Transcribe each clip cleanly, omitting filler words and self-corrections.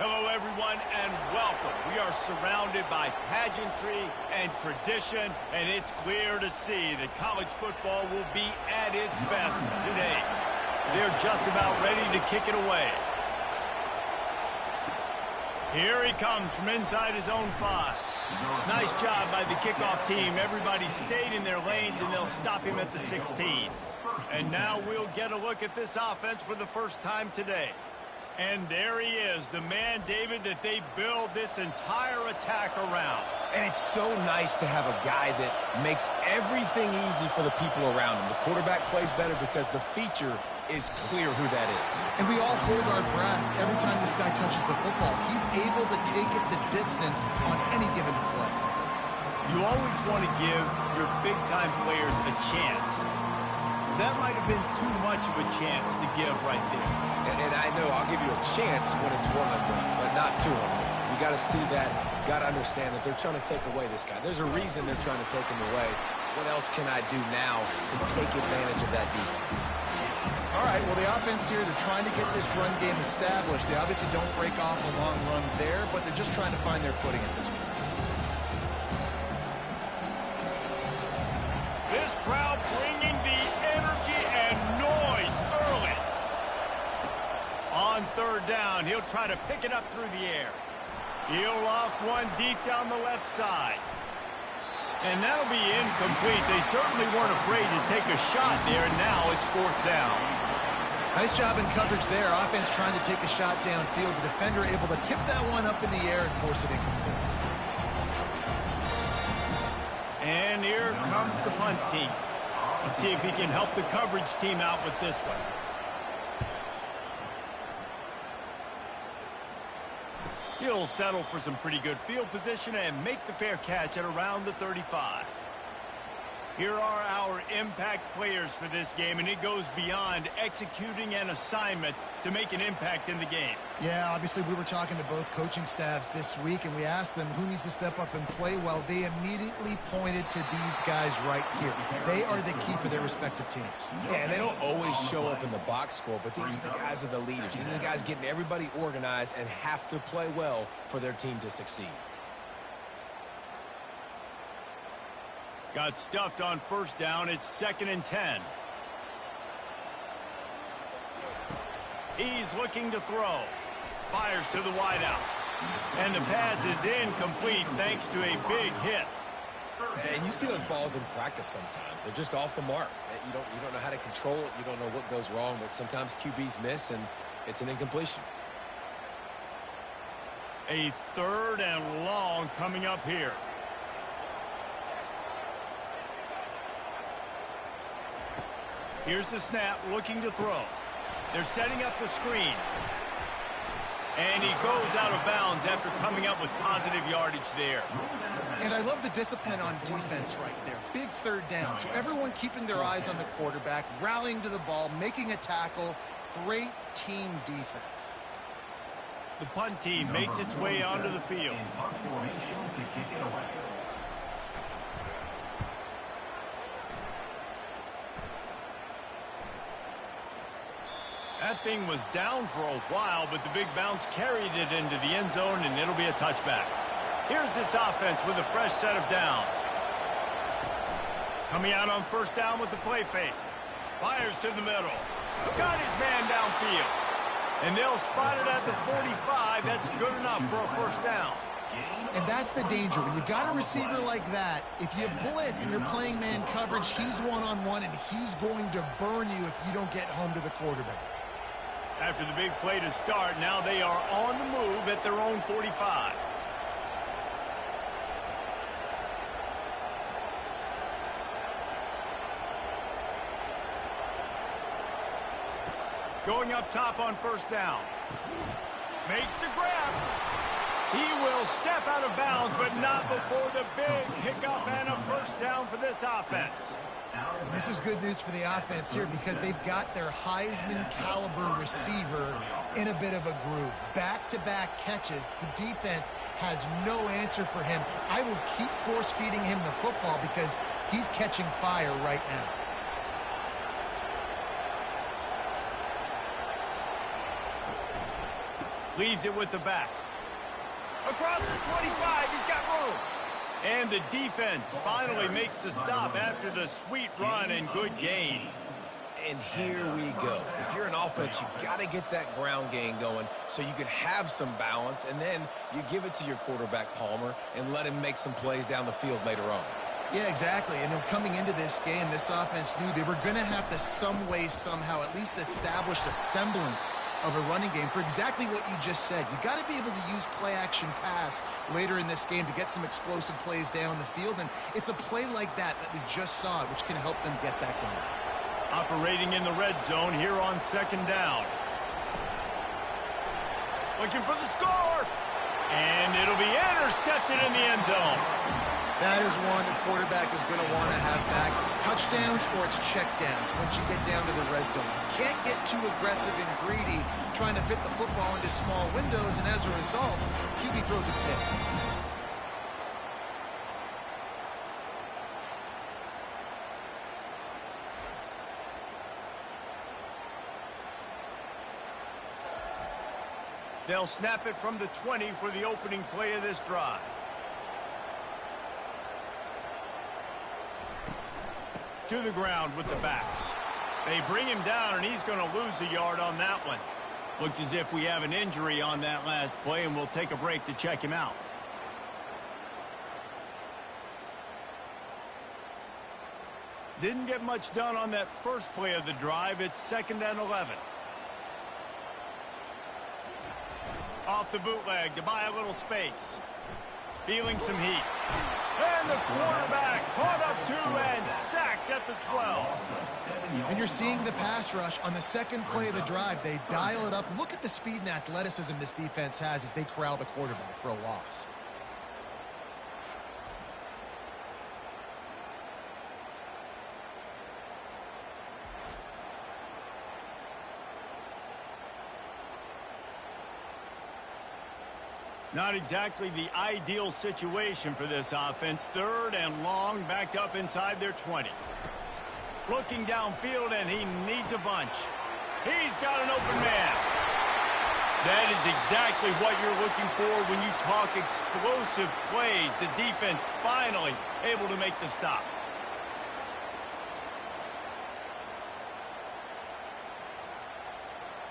Hello, everyone, and welcome. We are surrounded by pageantry and tradition, and it's clear to see that college football will be at its best today. They're just about ready to kick it away. Here he comes from inside his own 5. Nice job by the kickoff team. Everybody stayed in their lanes, and they'll stop him at the 16. And now we'll get a look at this offense for the first time today. And there he is, the man, David, that they build this entire attack around. And it's so nice to have a guy that makes everything easy for the people around him. The quarterback plays better because the feature is clear who that is. And we all hold our breath every time this guy touches the football. He's able to take it the distance on any given play. You always want to give your big-time players a chance. That might have been too much of a chance to give right there. And I know I'll give you a chance when it's one-on-one, but not two-on-one. You got to see that, got to understand that they're trying to take away this guy. There's a reason they're trying to take him away. What else can I do now to take advantage of that defense? All right, well, the offense here, they're trying to get this run game established. They obviously don't break off a long run there, but they're just trying to find their footing at this point. This crowd bringing the energy and noise early. On third down, he'll try to pick it up through the air. He'll loft one deep down the left side. And that'll be incomplete. They certainly weren't afraid to take a shot there, and now it's fourth down. Nice job in coverage there. Offense trying to take a shot downfield. The defender able to tip that one up in the air and force it incomplete. And here comes the punt team. Let's see if he can help the coverage team out with this one. He'll settle for some pretty good field position and make the fair catch at around the 35. Here are our impact players for this game, and it goes beyond executing an assignment to make an impact in the game. Yeah, obviously we were talking to both coaching staffs this week, and we asked them who needs to step up and play well. They immediately pointed to these guys right here. They are the key for their respective teams. Yeah, and they don't always show up in the box score, but these are the guys that are the leaders. These are the guys getting everybody organized and have to play well for their team to succeed. Got stuffed on first down. It's 2nd and 10. He's looking to throw. Fires to the wideout. And the pass is incomplete thanks to a big hit. And you see those balls in practice sometimes. They're just off the mark. You don't know how to control it. You don't know what goes wrong, but sometimes QBs miss, and it's an incompletion. A 3rd and long coming up here. Here's the snap, looking to throw. They're setting up the screen. And he goes out of bounds after coming up with positive yardage there. And I love the discipline on defense right there. Big 3rd down. So everyone keeping their eyes on the quarterback, rallying to the ball, making a tackle. Great team defense. The punt team makes its way onto the field. That thing was down for a while, but the big bounce carried it into the end zone, and it'll be a touchback. Here's this offense with a fresh set of downs. Coming out on first down with the play fake. Fires to the middle. Got his man downfield. And they'll spot it at the 45. That's good enough for a first down. And that's the danger. When you've got a receiver like that, if you blitz and you're playing man coverage, he's one-on-one, and he's going to burn you if you don't get home to the quarterback. After the big play to start, now they are on the move at their own 45. Going up top on first down. Makes the grab. He will step out of bounds, but not before the big pickup and a first down for this offense. And this is good news for the offense here because they've got their Heisman-caliber receiver in a bit of a groove. Back-to-back catches. The defense has no answer for him. I will keep force-feeding him the football because he's catching fire right now. Leaves it with the back. Across the 25, he's got room. And the defense finally makes the stop after the sweet run and good gain. And here we go. If you're an offense, you've got to get that ground game going so you can have some balance, and then you give it to your quarterback, Palmer, and let him make some plays down the field later on. Yeah, exactly. And then coming into this game, this offense knew they were going to have to some way, somehow, at least establish a semblance of a running game for exactly what you just said. You got to be able to use play-action pass later in this game to get some explosive plays down the field, and it's a play like that we just saw, which can help them get that going. Operating in the red zone here on second down. Looking for the score. And it'll be intercepted in the end zone. That is one the quarterback is going to want to have back. It's touchdowns or it's checkdowns once you get down to the red zone. You can't get too aggressive and greedy trying to fit the football into small windows, and as a result, QB throws a pick. They'll snap it from the 20 for the opening play of this drive. To the ground with the back. They bring him down, and he's going to lose a yard on that one. Looks as if we have an injury on that last play, and we'll take a break to check him out. Didn't get much done on that first play of the drive. It's 2nd and 11. Off the bootleg to buy a little space. Feeling some heat. And the quarterback caught up to and sacked at the 12. And you're seeing the pass rush on the second play of the drive. They dial it up. Look at the speed and athleticism this defense has as they corral the quarterback for a loss. Not exactly the ideal situation for this offense. 3rd and long, backed up inside their 20. Looking downfield, and he needs a bunch. He's got an open man. That is exactly what you're looking for when you talk explosive plays. The defense finally able to make the stop.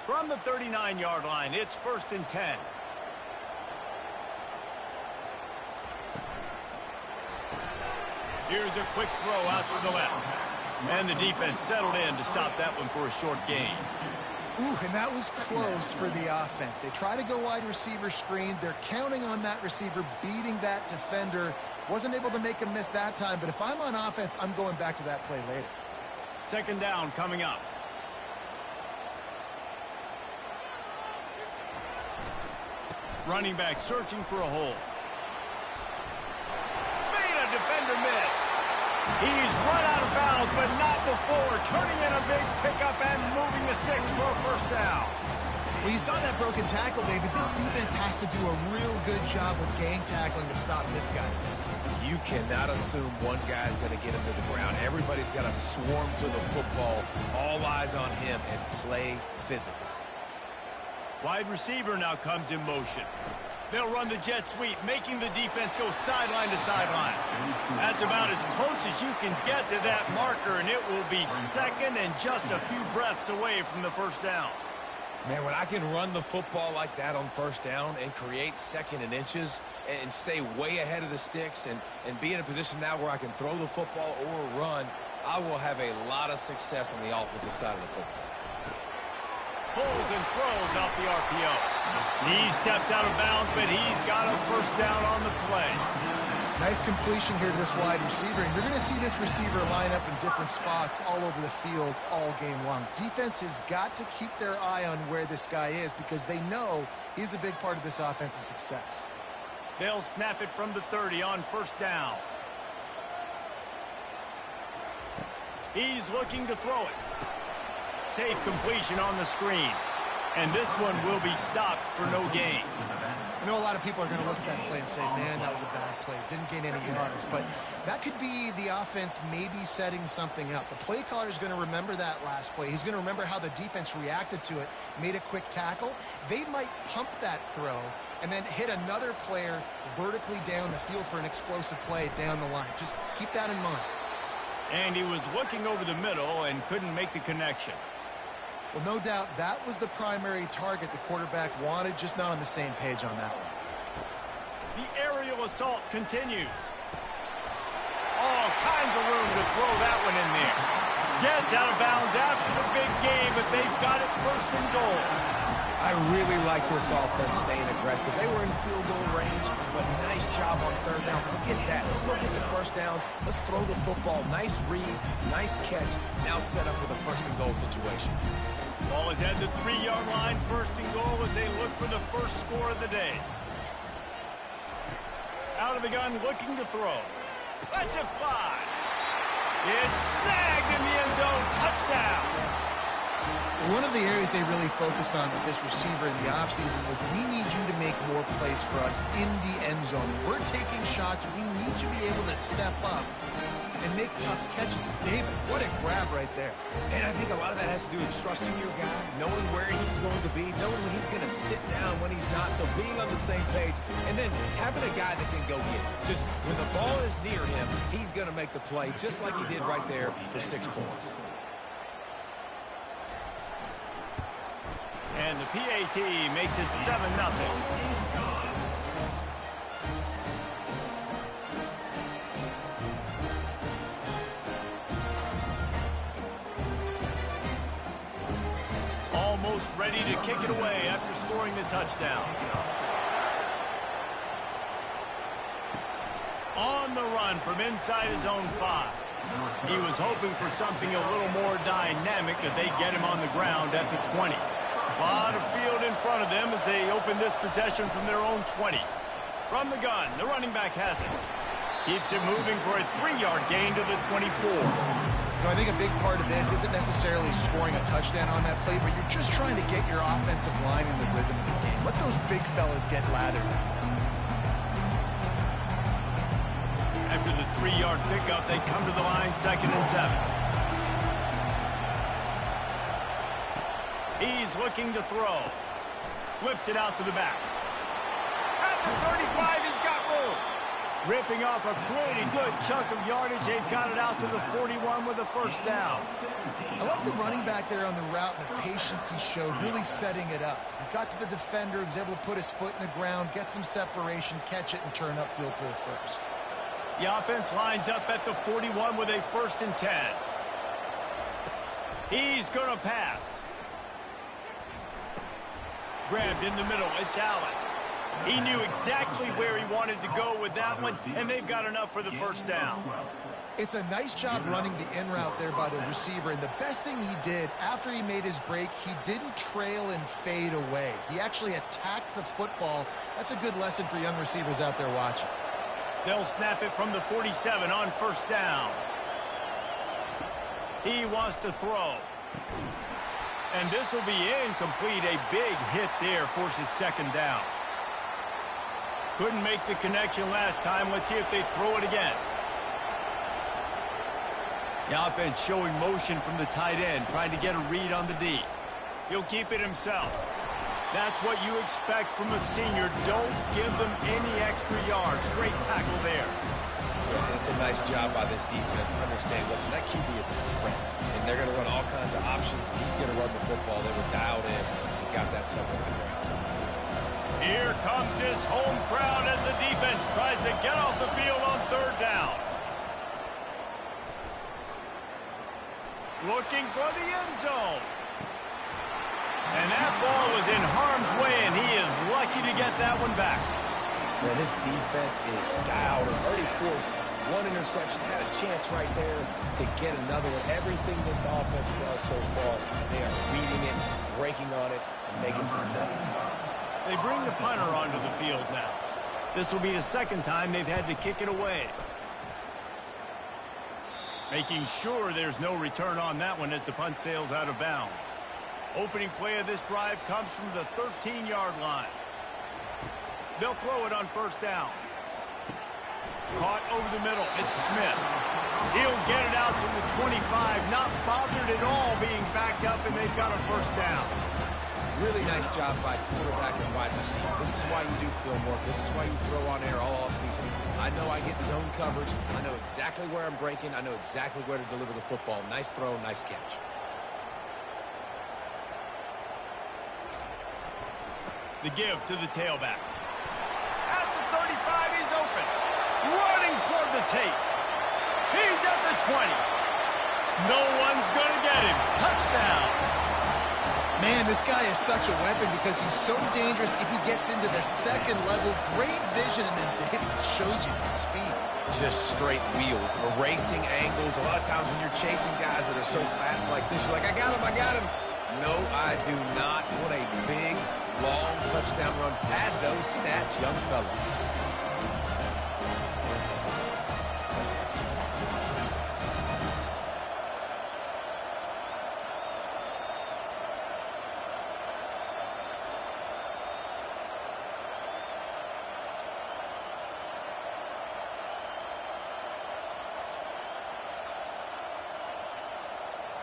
From the 39-yard line, it's 1st and 10. Here's a quick throw out to the left. And the defense settled in to stop that one for a short gain. Ooh, and that was close for the offense. They try to go wide receiver screen. They're counting on that receiver beating that defender. Wasn't able to make him miss that time, but if I'm on offense, I'm going back to that play later. 2nd down coming up. Running back searching for a hole. Defender miss. He's run out of bounds, but not before turning in a big pickup and moving the sticks for a 1st down. Well, you saw that broken tackle, David. This defense has to do a real good job with gang tackling to stop this guy. You cannot assume one guy's going to get him to the ground. Everybody's got to swarm to the football, all eyes on him, and play physical. Wide receiver now comes in motion. They'll run the jet sweep, making the defense go sideline to sideline. That's about as close as you can get to that marker, and it will be 2nd and just a few breaths away from the 1st down. Man, when I can run the football like that on 1st down and create 2nd and inches and stay way ahead of the sticks and be in a position now where I can throw the football or run, I will have a lot of success on the offensive side of the football. Pulls and throws off the RPO. He steps out of bounds, but he's got a 1st down on the play. Nice completion here to this wide receiver. And you're going to see this receiver line up in different spots all over the field all game long. Defense has got to keep their eye on where this guy is because they know he's a big part of this offense's success. They'll snap it from the 30 on 1st down. He's looking to throw it. Safe completion on the screen. And this one will be stopped for no gain. I know a lot of people are going to look at that play and say, man, that was a bad play. Didn't gain any yards. But that could be the offense maybe setting something up. The play caller is going to remember that last play. He's going to remember how the defense reacted to it, made a quick tackle. They might pump that throw and then hit another player vertically down the field for an explosive play down the line. Just keep that in mind. And he was looking over the middle and couldn't make the connection. Well, no doubt that was the primary target the quarterback wanted, just not on the same page on that one. The aerial assault continues. All kinds of room to throw that one in there. Gets out of bounds after the big game, but they've got it first and goal. I really like this offense staying aggressive. They were in field goal range, but nice job on third down. Forget that. Let's go get the first down. Let's throw the football. Nice read, nice catch. Now set up with a first and goal situation. Ball is at the 3-yard line. First and goal as they look for the first score of the day. Out of the gun, looking to throw. Lets it fly. It's snagged in the end zone. Touchdown. One of the areas they really focused on with this receiver in the offseason was, we need you to make more plays for us in the end zone. We're taking shots. We need you to be able to step up and make tough catches. David, what a grab right there. And I think a lot of that has to do with trusting your guy, knowing where he's going to be, knowing when he's going to sit down, when he's not. So being on the same page, and then having a guy that can go get it. Just when the ball is near him, he's going to make the play, just like he did right there for 6 points. And the PAT makes it 7-0. Almost ready to kick it away after scoring the touchdown. On the run from inside his own 5. He was hoping for something a little more dynamic, but they get him on the ground at the 20. A lot of field in front of them as they open this possession from their own 20. From the gun, the running back has it. Keeps it moving for a 3-yard gain to the 24. I think a big part of this isn't necessarily scoring a touchdown on that play, but you're just trying to get your offensive line in the rhythm of the game. Let those big fellas get lathered up. After the 3-yard pickup, they come to the line, 2nd and 7. He's looking to throw. Flips it out to the back. At the 35, he's got room. Ripping off a pretty good chunk of yardage. They've got it out to the 41 with a first down. I like the running back there on the route and the patience he showed, really setting it up. He got to the defender, was able to put his foot in the ground, get some separation, catch it, and turn upfield for the first. The offense lines up at the 41 with a 1st and 10. He's going to pass. Grabbed in the middle. It's Allen. He knew exactly where he wanted to go with that one, and they've got enough for the first down. It's a nice job running the in route there by the receiver, and the best thing he did after he made his break, he didn't trail and fade away. He actually attacked the football. That's a good lesson for young receivers out there watching. They'll snap it from the 47 on first down. He wants to throw. And this will be incomplete. A big hit there forces 2nd down. Couldn't make the connection last time. Let's see if they throw it again. The offense showing motion from the tight end, trying to get a read on the D. He'll keep it himself. That's what you expect from a senior. Don't give them any extra yards. Great tackle there. And it's a nice job by this defense. Understand, listen, that QB is a threat. And they're going to run all kinds of options. He's going to run the football. They were dialed in and got that somewhere to the ground. Here comes his home crowd as the defense tries to get off the field on 3rd down. Looking for the end zone. And that ball was in harm's way, and he is lucky to get that one back. Man, this defense is dialed and already forced one interception. Had a chance right there to get another one. Everything this offense does so far, they are reading it, breaking on it, and making some plays. They bring the punter onto the field now. This will be the 2nd time they've had to kick it away. Making sure there's no return on that one as the punt sails out of bounds. Opening play of this drive comes from the 13-yard line. They'll throw it on first down. Caught over the middle. It's Smith. He'll get it out to the 25. Not bothered at all being backed up, and they've got a first down. Really nice job by quarterback and wide receiver. This is why you do film work. This is why you throw on air all offseason. I know I get zone coverage. I know exactly where I'm breaking. I know exactly where to deliver the football. Nice throw, nice catch. The give to the tailback. At the 35, he's open. Running toward the tape. He's at the 20. No one's going to get him. Touchdown. Man, this guy is such a weapon because he's so dangerous if he gets into the second level. Great vision, and then David shows you the speed. Just straight wheels, erasing angles. A lot of times when you're chasing guys that are so fast like this, you're like, I got him, I got him. No, I do not. What a big, long touchdown run. Pad those stats, young fella.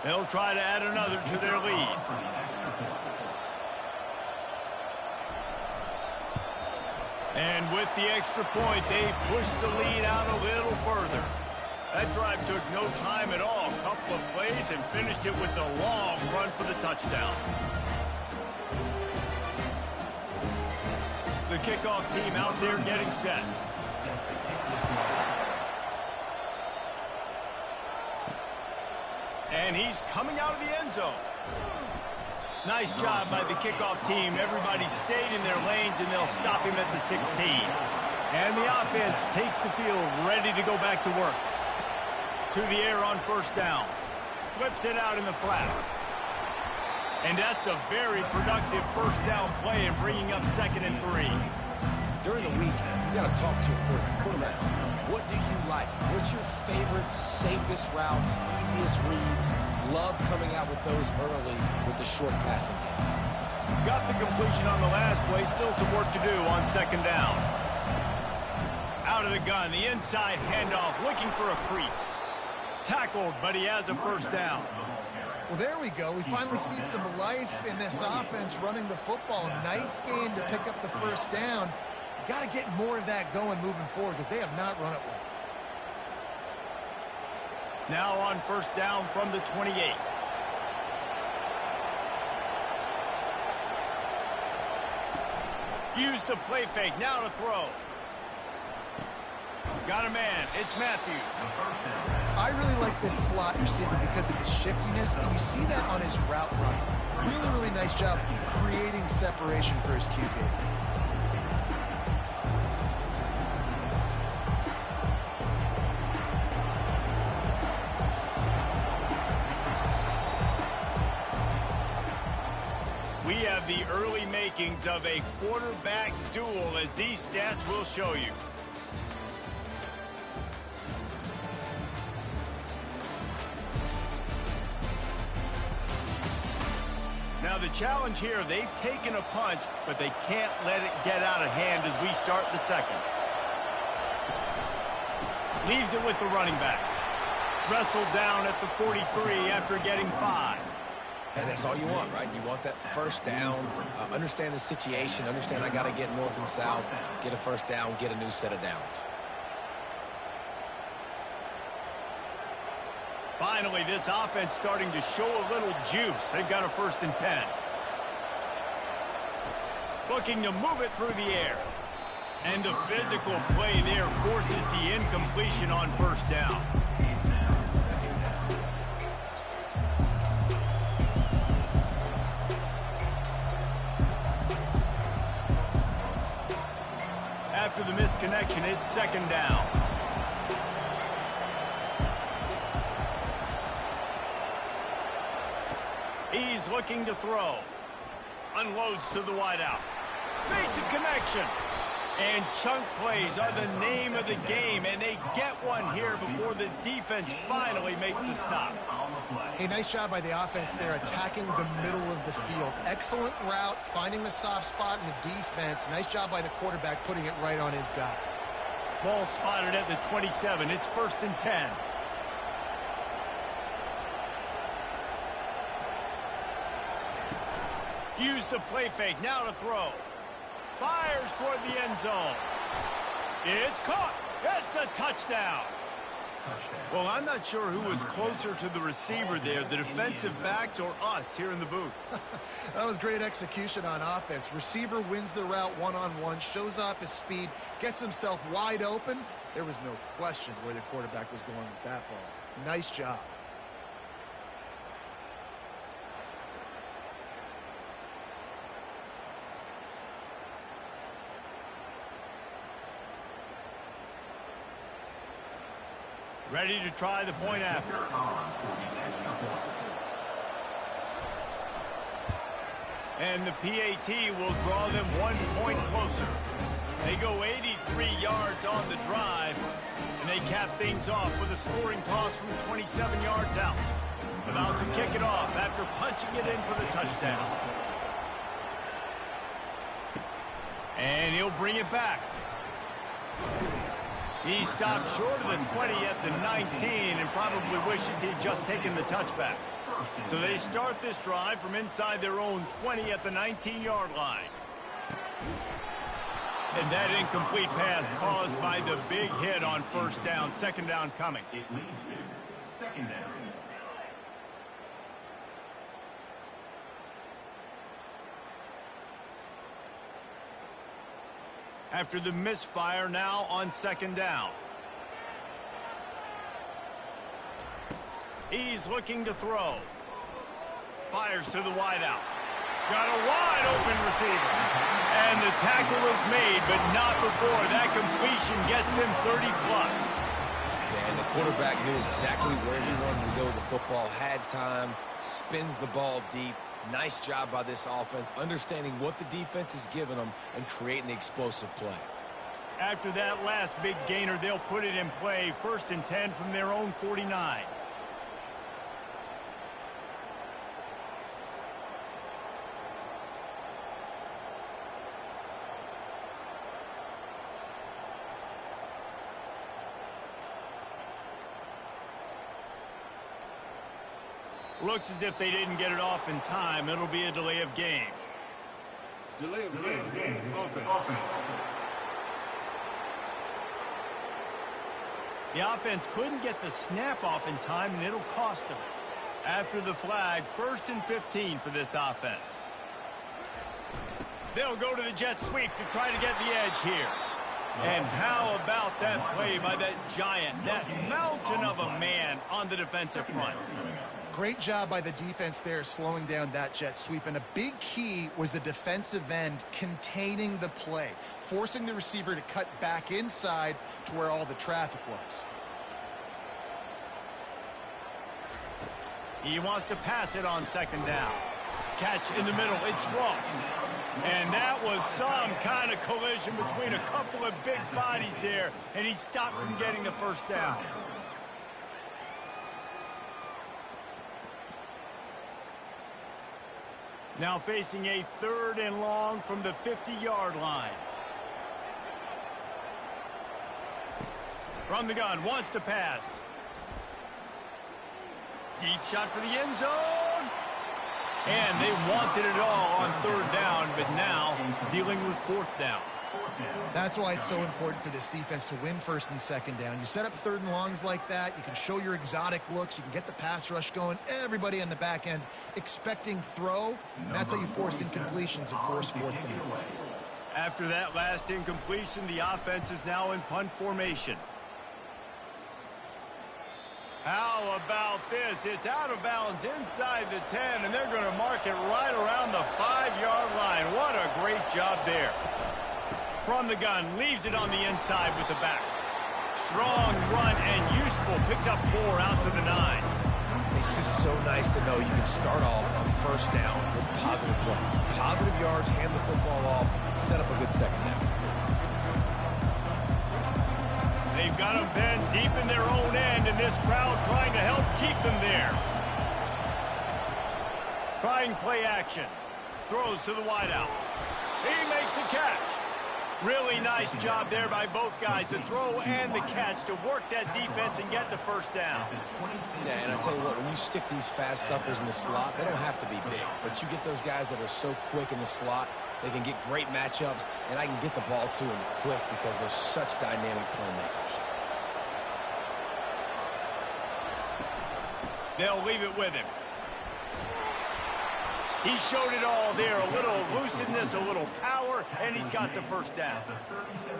They'll try to add another to their lead. And with the extra point, they push the lead out a little further. That drive took no time at all. A couple of plays and finished it with a long run for the touchdown. The kickoff team out there getting set. And he's coming out of the end zone. Nice job by the kickoff team. Everybody stayed in their lanes, and they'll stop him at the 16. And the offense takes the field, ready to go back to work. To the air on first down. Flips it out in the flat. And that's a very productive first down play and bringing up 2nd and 3. During the week, you got to talk to your quarterback. What do you like? What's your favorite, safest routes, easiest reads? Love coming out with those early with the short passing game. Got the completion on the last play. Still some work to do on 2nd down. Out of the gun, the inside handoff, looking for a crease. Tackled, but he has a first down. Well, there we go. We finally see some life in this offense running the football. Nice game to pick up the first down. Got to get more of that going moving forward because they have not run it well. Now on first down from the 28. Use the play fake. Now to throw. Got a man. It's Matthews. I really like this slot receiver because of his shiftiness, and you see that on his route run. Really, really nice job creating separation for his QB. We have the early makings of a quarterback duel, as these stats will show you. Now the challenge here, they've taken a punch, but they can't let it get out of hand as we start the second. Leaves it with the running back. Wrestled down at the 43 after getting 5. And that's all you want, right? You want that first down, understand the situation, understand I got to get north and south, get a first down, get a new set of downs. Finally, this offense starting to show a little juice. They've got a 1st and 10. Looking to move it through the air. And the physical play there forces the incompletion on first down. After the misconnection, it's 2nd down. He's looking to throw. Unloads to the wideout. Makes a connection. And chunk plays are the name of the game, and they get one here before the defense finally makes the stop. Hey, nice job by the offense there, attacking the middle of the field. Excellent route, finding the soft spot in the defense. Nice job by the quarterback putting it right on his guy. Ball spotted at the 27. It's 1st and 10. Use the play fake. Now to throw. Fires toward the end zone. It's caught. It's a touchdown. Well, I'm not sure who was closer to the receiver there, the defensive backs or us here in the booth. That was great execution on offense. Receiver wins the route one-on-one, shows off his speed, gets himself wide open. There was no question where the quarterback was going with that ball. Nice job. Ready to try the point after. And the PAT will draw them 1 point closer. They go 83 yards on the drive, and they cap things off with a scoring toss from 27 yards out. About to kick it off after punching it in for the touchdown. And he'll bring it back. He stopped short of the 20 at the 19 and probably wishes he'd just taken the touchback. So they start this drive from inside their own 20 at the 19-yard line. And that incomplete pass caused by the big hit on 1st down. 2nd down coming. It leads to 2nd down. After the misfire, now on 2nd down. He's looking to throw. Fires to the wideout. Got a wide open receiver. And the tackle is made, but not before that completion gets them 30+. Yeah, and the quarterback knew exactly where he wanted to go with the football, had time, spins the ball deep. Nice job by this offense, understanding what the defense is giving them and creating the explosive play. After that last big gainer, they'll put it in play. 1st and 10 from their own 49. Looks as if they didn't get it off in time. It'll be a delay of game. Delay of game. Offense. The offense couldn't get the snap off in time, and it'll cost them. After the flag, 1st and 15 for this offense. They'll go to the jet sweep to try to get the edge here. And how about that play by that giant, that mountain of a man on the defensive front? Great job by the defense there, slowing down that jet sweep. And a big key was the defensive end containing the play, forcing the receiver to cut back inside to where all the traffic was. He wants to pass it on 2nd down. Catch in the middle. It's Ross. And that was some kind of collision between a couple of big bodies there, and he stopped from getting the 1st down. Now facing a 3rd and long from the 50-yard line. From the gun, wants to pass. Deep shot for the end zone. And they wanted it all on 3rd down, but now dealing with 4th down. That's why it's so important for this defense to win 1st and 2nd down. You set up 3rd and longs like that, you can show your exotic looks, you can get the pass rush going, everybody on the back end expecting throw, and that's how you force incompletions and force 4th downs. After that last incompletion, the offense is now in punt formation. How about this? It's out of bounds inside the 10, and they're going to mark it right around the 5-yard line. What a great job there. From the gun, leaves it on the inside with the back. Strong run and useful. Picks up 4 out to the 9. It's just so nice to know you can start off on 1st down with positive plays. Positive yards, hand the football off, set up a good 2nd down. They've got them pinned deep in their own end, and this crowd trying to help keep them there. Trying play action. Throws to the wideout. He makes the catch. Really nice job there by both guys, the throw and the catch, to work that defense and get the first down. Yeah, and I tell you what, when you stick these fast suckers in the slot, they don't have to be big. But you get those guys that are so quick in the slot, they can get great matchups, and I can get the ball to them quick because they're such dynamic playmakers. They'll leave it with him. He showed it all there, a little elusiveness, a little power, and he's got the first down.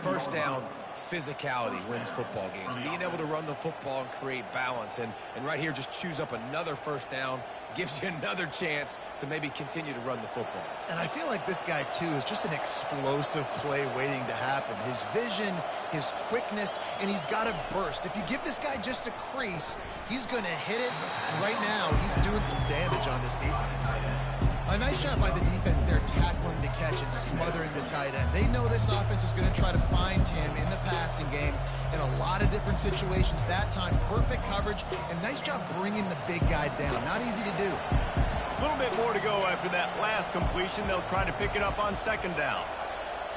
First down, physicality wins football games. Being able to run the football and create balance. And right here, just choose up another first down, gives you another chance to maybe continue to run the football. And I feel like this guy, too, is just an explosive play waiting to happen. His vision, his quickness, and he's got a burst. If you give this guy just a crease, he's going to hit it. Right now, he's doing some damage on this defense. A nice job by the defense there, tackling the catch and smothering the tight end. They know this offense is going to try to find him in the passing game in a lot of different situations. That time, perfect coverage, and nice job bringing the big guy down. Not easy to do. A little bit more to go after that last completion. They'll try to pick it up on second down.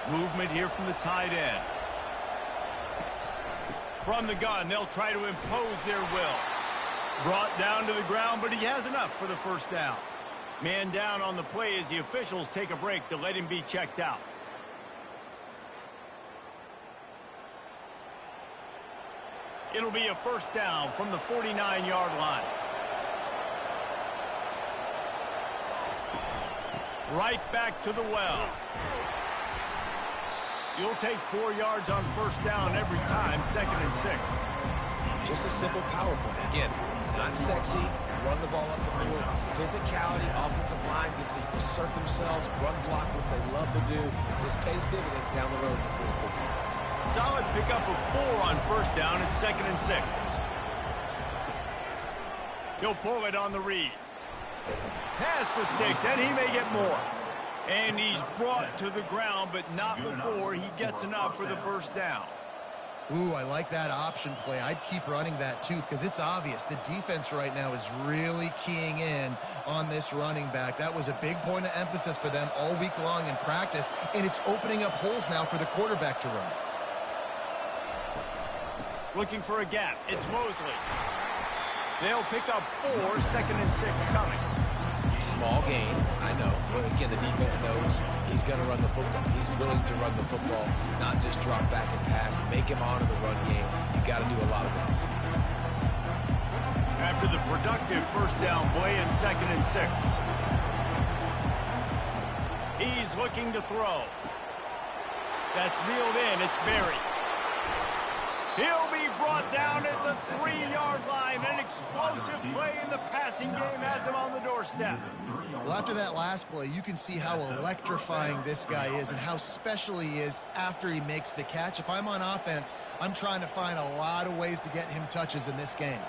Movement here from the tight end. From the gun, they'll try to impose their will. Brought down to the ground, but he has enough for the first down. Man down on the play as the officials take a break to let him be checked out. It'll be a first down from the 49-yard line. Right back to the well. You'll take 4 yards on first down every time, 2nd and 6. Just a simple power play. Again, not sexy. Run the ball up the middle. Physicality, offensive line gets to assert themselves, run block, which they love to do. This pays dividends down the road in the fourth quarter. Solid pickup of 4 on first down at 2nd and 6. He'll pull it on the read. Past the sticks, and he may get more. And he's brought to the ground, but not before he gets enough for the first down. Ooh, I like that option play. I'd keep running that, too, because it's obvious. The defense right now is really keying in on this running back. That was a big point of emphasis for them all week long in practice, and it's opening up holes now for the quarterback to run. Looking for a gap. It's Mosley. They'll pick up 4, 2nd and 6 coming. Small gain, I know. But again, the defense knows he's going to run the football. He's willing to run the football, not just drop back and pass. Make him honor the run game. You got to do a lot of this. After the productive first down play in 2nd and 6. He's looking to throw. That's reeled in. It's Berry. He'll be brought down at the 3-yard line. An explosive play in the passing game has him on the doorstep. Well, after that last play, you can see how electrifying this guy is and how special he is after he makes the catch. If I'm on offense, I'm trying to find a lot of ways to get him touches in this game.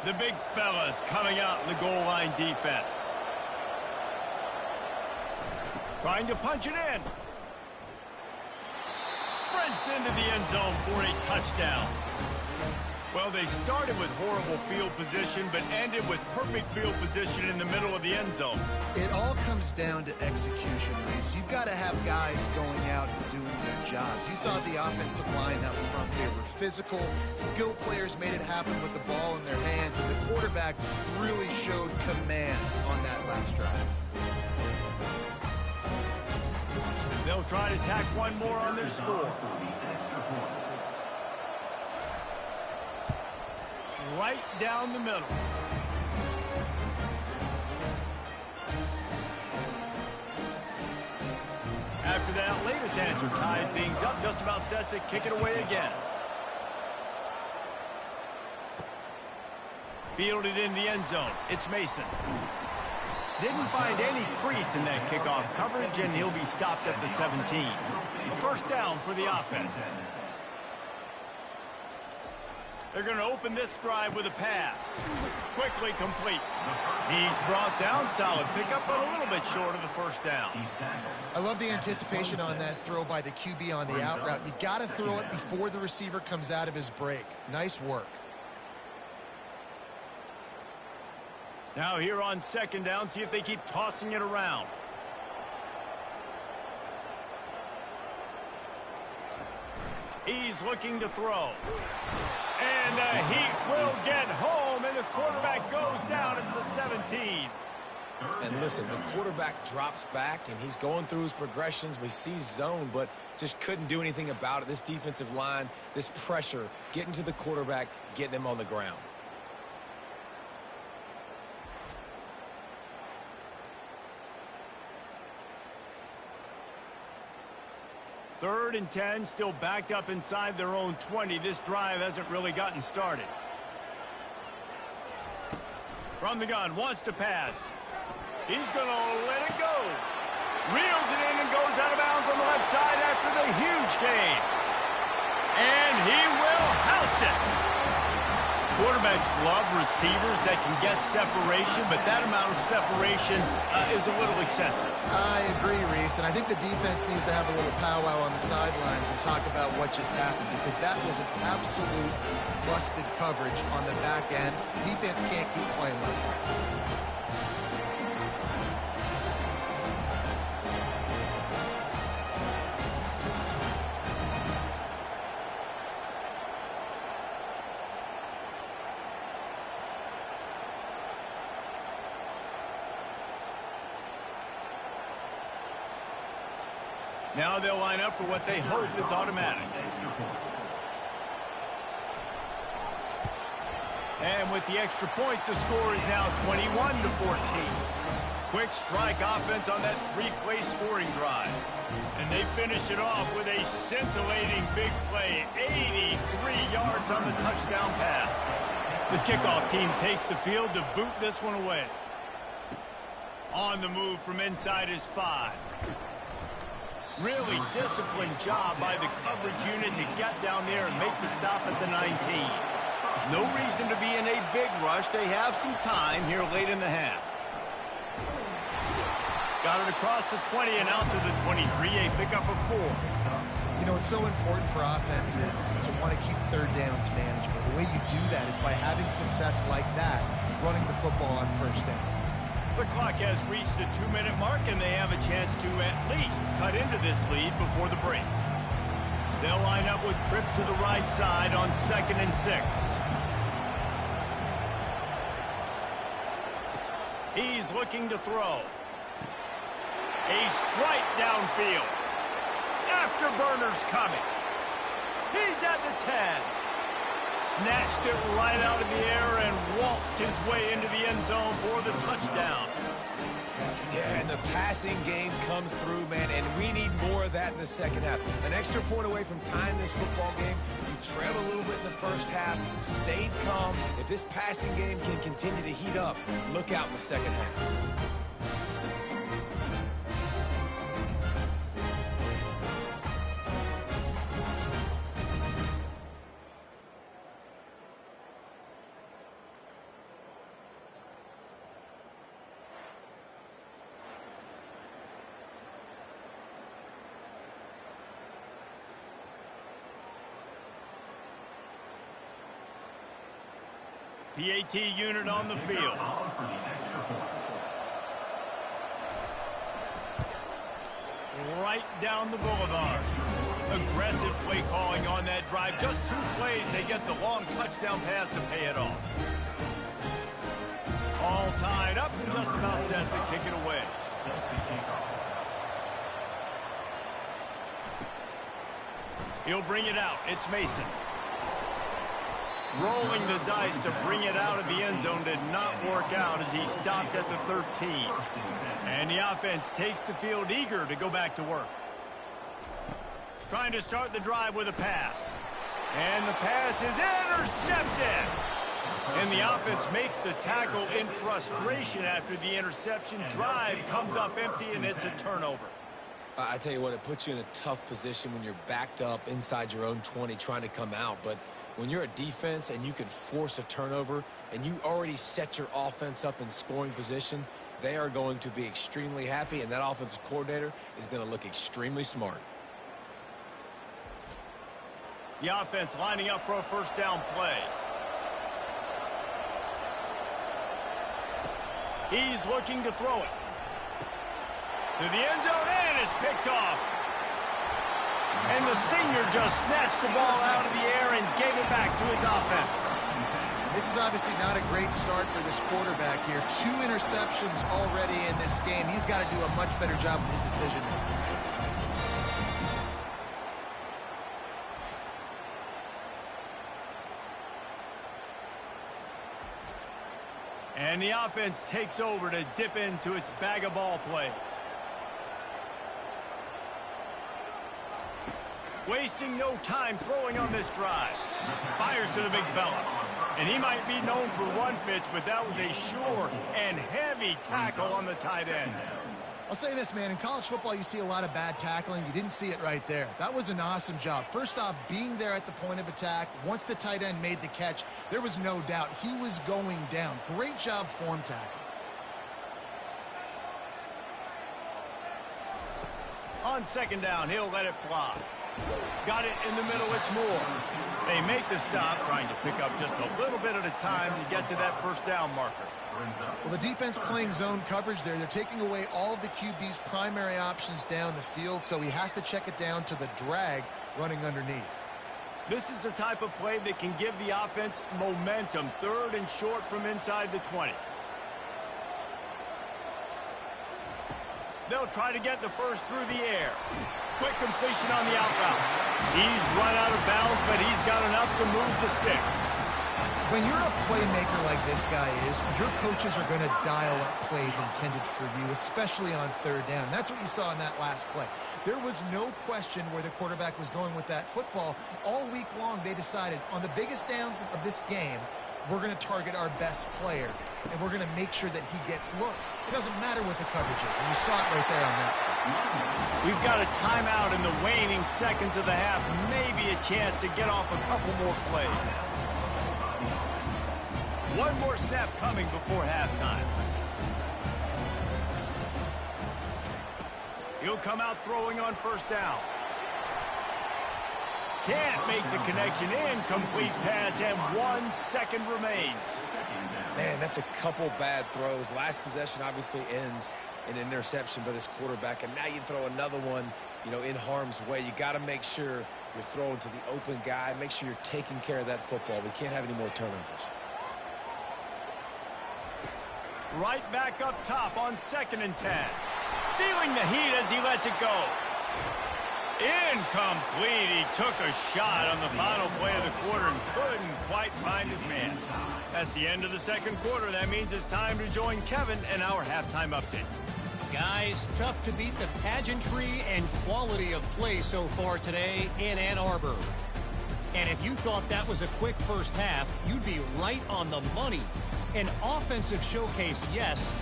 The big fellas coming out in the goal line defense. Trying to punch it in. Sprints into the end zone for a touchdown. Well, they started with horrible field position, but ended with perfect field position in the middle of the end zone. It all comes down to execution, Reese. You've got to have guys going out and doing their jobs. You saw the offensive line out front. They were physical. Skilled players made it happen with the ball in their hands, and the quarterback really showed command on that last drive. They'll try to tack one more on their score. Right down the middle. After that latest answer tied things up, just about set to kick it away again. Fielded in the end zone. It's Mason. Didn't find any crease in that kickoff coverage, and he'll be stopped at the 17. A first down for the offense. They're going to open this drive with a pass. Quickly complete. He's brought down. Solid pickup, but a little bit short of the first down. I love the anticipation on that throw by the QB on the out route. You got to throw it before the receiver comes out of his break. Nice work. Now here on second down, see if they keep tossing it around. He's looking to throw. And he will get home, and the quarterback goes down at the 17. And listen, the quarterback drops back, and he's going through his progressions. We see zone, but just couldn't do anything about it. This defensive line, this pressure, getting to the quarterback, getting him on the ground. Third and 10, still backed up inside their own 20. This drive hasn't really gotten started. From the gun, wants to pass. He's going to let it go. Reels it in and goes out of bounds on the left side after the huge gain. And he will house it. Quarterbacks love receivers that can get separation, but that amount of separation is a little excessive. I agree, Reese, and I think the defense needs to have a little powwow on the sidelines and talk about what just happened, because that was an absolute busted coverage on the back end. Defense can't keep playing like that. Now they'll line up for what they hope is automatic. And with the extra point, the score is now 21-14. Quick strike offense on that three-play scoring drive. And they finish it off with a scintillating big play. 83 yards on the touchdown pass. The kickoff team takes the field to boot this one away. On the move from inside his 5. Really disciplined job by the coverage unit to get down there and make the stop at the 19. No reason to be in a big rush. They have some time here late in the half. Got it across the 20 and out to the 23, a pickup of 4. You know, it's so important for offenses to want to keep third downs manageable. The way you do that is by having success like that, running the football on first down. The clock has reached the 2-minute mark, and they have a chance to at least cut into this lead before the break. They'll line up with trips to the right side on 2nd and 6. He's looking to throw. A strike downfield. Afterburner's coming. He's at the 10. Snatched it right out of the air and waltzed his way into the end zone for the touchdown. Yeah, and the passing game comes through, man, and we need more of that in the second half. An extra point away from tying this football game. You trailed a little bit in the first half, stayed calm. If this passing game can continue to heat up, look out in the second half. PAT unit on the field. Right down the boulevard. Aggressive play calling on that drive. Just 2 plays, they get the long touchdown pass to pay it off. All tied up and just about set to kick it away. He'll bring it out. It's Mason. Rolling the dice to bring it out of the end zone did not work out as he stopped at the 13. And the offense takes the field eager to go back to work. Trying to start the drive with a pass. And the pass is intercepted. And the offense makes the tackle in frustration after the interception. Drive comes up empty and it's a turnover. I tell you what, it puts you in a tough position when you're backed up inside your own 20 trying to come out. But When you're a defense and you can force a turnover and you already set your offense up in scoring position, they are going to be extremely happy, and that offensive coordinator is going to look extremely smart. The offense lining up for a first down play. He's looking to throw it. To the end zone, and it's picked off. And the senior just snatched the ball out of the air and gave it back to his offense. This is obviously not a great start for this quarterback here. 2 interceptions already in this game. He's got to do a much better job with his decision making. And the offense takes over to dip into its bag of ball plays. Wasting no time throwing on this drive. Fires to the big fella. And he might be known for one pitch, but that was a sure and heavy tackle on the tight end. I'll say this, man. In college football, you see a lot of bad tackling. You didn't see it right there. That was an awesome job. First off, being there at the point of attack. Once the tight end made the catch, there was no doubt he was going down. Great job form tackle. On second down, he'll let it fly. Got it in the middle, it's Moore. They make the stop, trying to pick up just a little bit at a time to get to that first down marker. Well, the defense playing zone coverage there. They're taking away all of the QB's primary options down the field, so he has to check it down to the drag running underneath. This is the type of play that can give the offense momentum. 3rd and short from inside the 20. They'll try to get the first through the air. Quick completion on the out route. He's run out of bounds, but he's got enough to move the sticks. When you're a playmaker like this guy is, your coaches are going to dial up plays intended for you, especially on 3rd down. That's what you saw in that last play. There was no question where the quarterback was going with that football. All week long, they decided on the biggest downs of this game, we're going to target our best player, and we're going to make sure that he gets looks. It doesn't matter what the coverage is, and you saw it right there on that. We've got a timeout in the waning seconds of the half. Maybe a chance to get off a couple more plays. One more snap coming before halftime. He'll come out throwing on first down. Can't make the connection. Incomplete pass, and 1 second remains. Man, that's a couple bad throws. Last possession obviously ends in an interception by this quarterback, and now you throw another one, in harm's way. You got to make sure you're throwing to the open guy. Make sure you're taking care of that football. We can't have any more turnovers. Right back up top on 2nd and 10. Feeling the heat as he lets it go. Incomplete. He took a shot on the final play of the quarter and couldn't quite find his man. That's the end of the second quarter. That means it's time to join Kevin in our halftime update. Guys, tough to beat the pageantry and quality of play so far today in Ann Arbor. And if you thought that was a quick first half, you'd be right on the money. An offensive showcase, yes,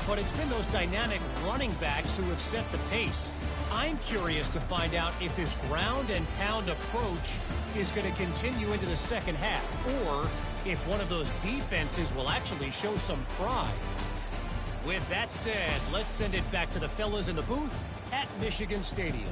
but it's been those dynamic running backs who have set the pace. I'm curious to find out if this ground and pound approach is going to continue into the second half, or if one of those defenses will actually show some pride. With that said, let's send it back to the fellas in the booth at Michigan Stadium.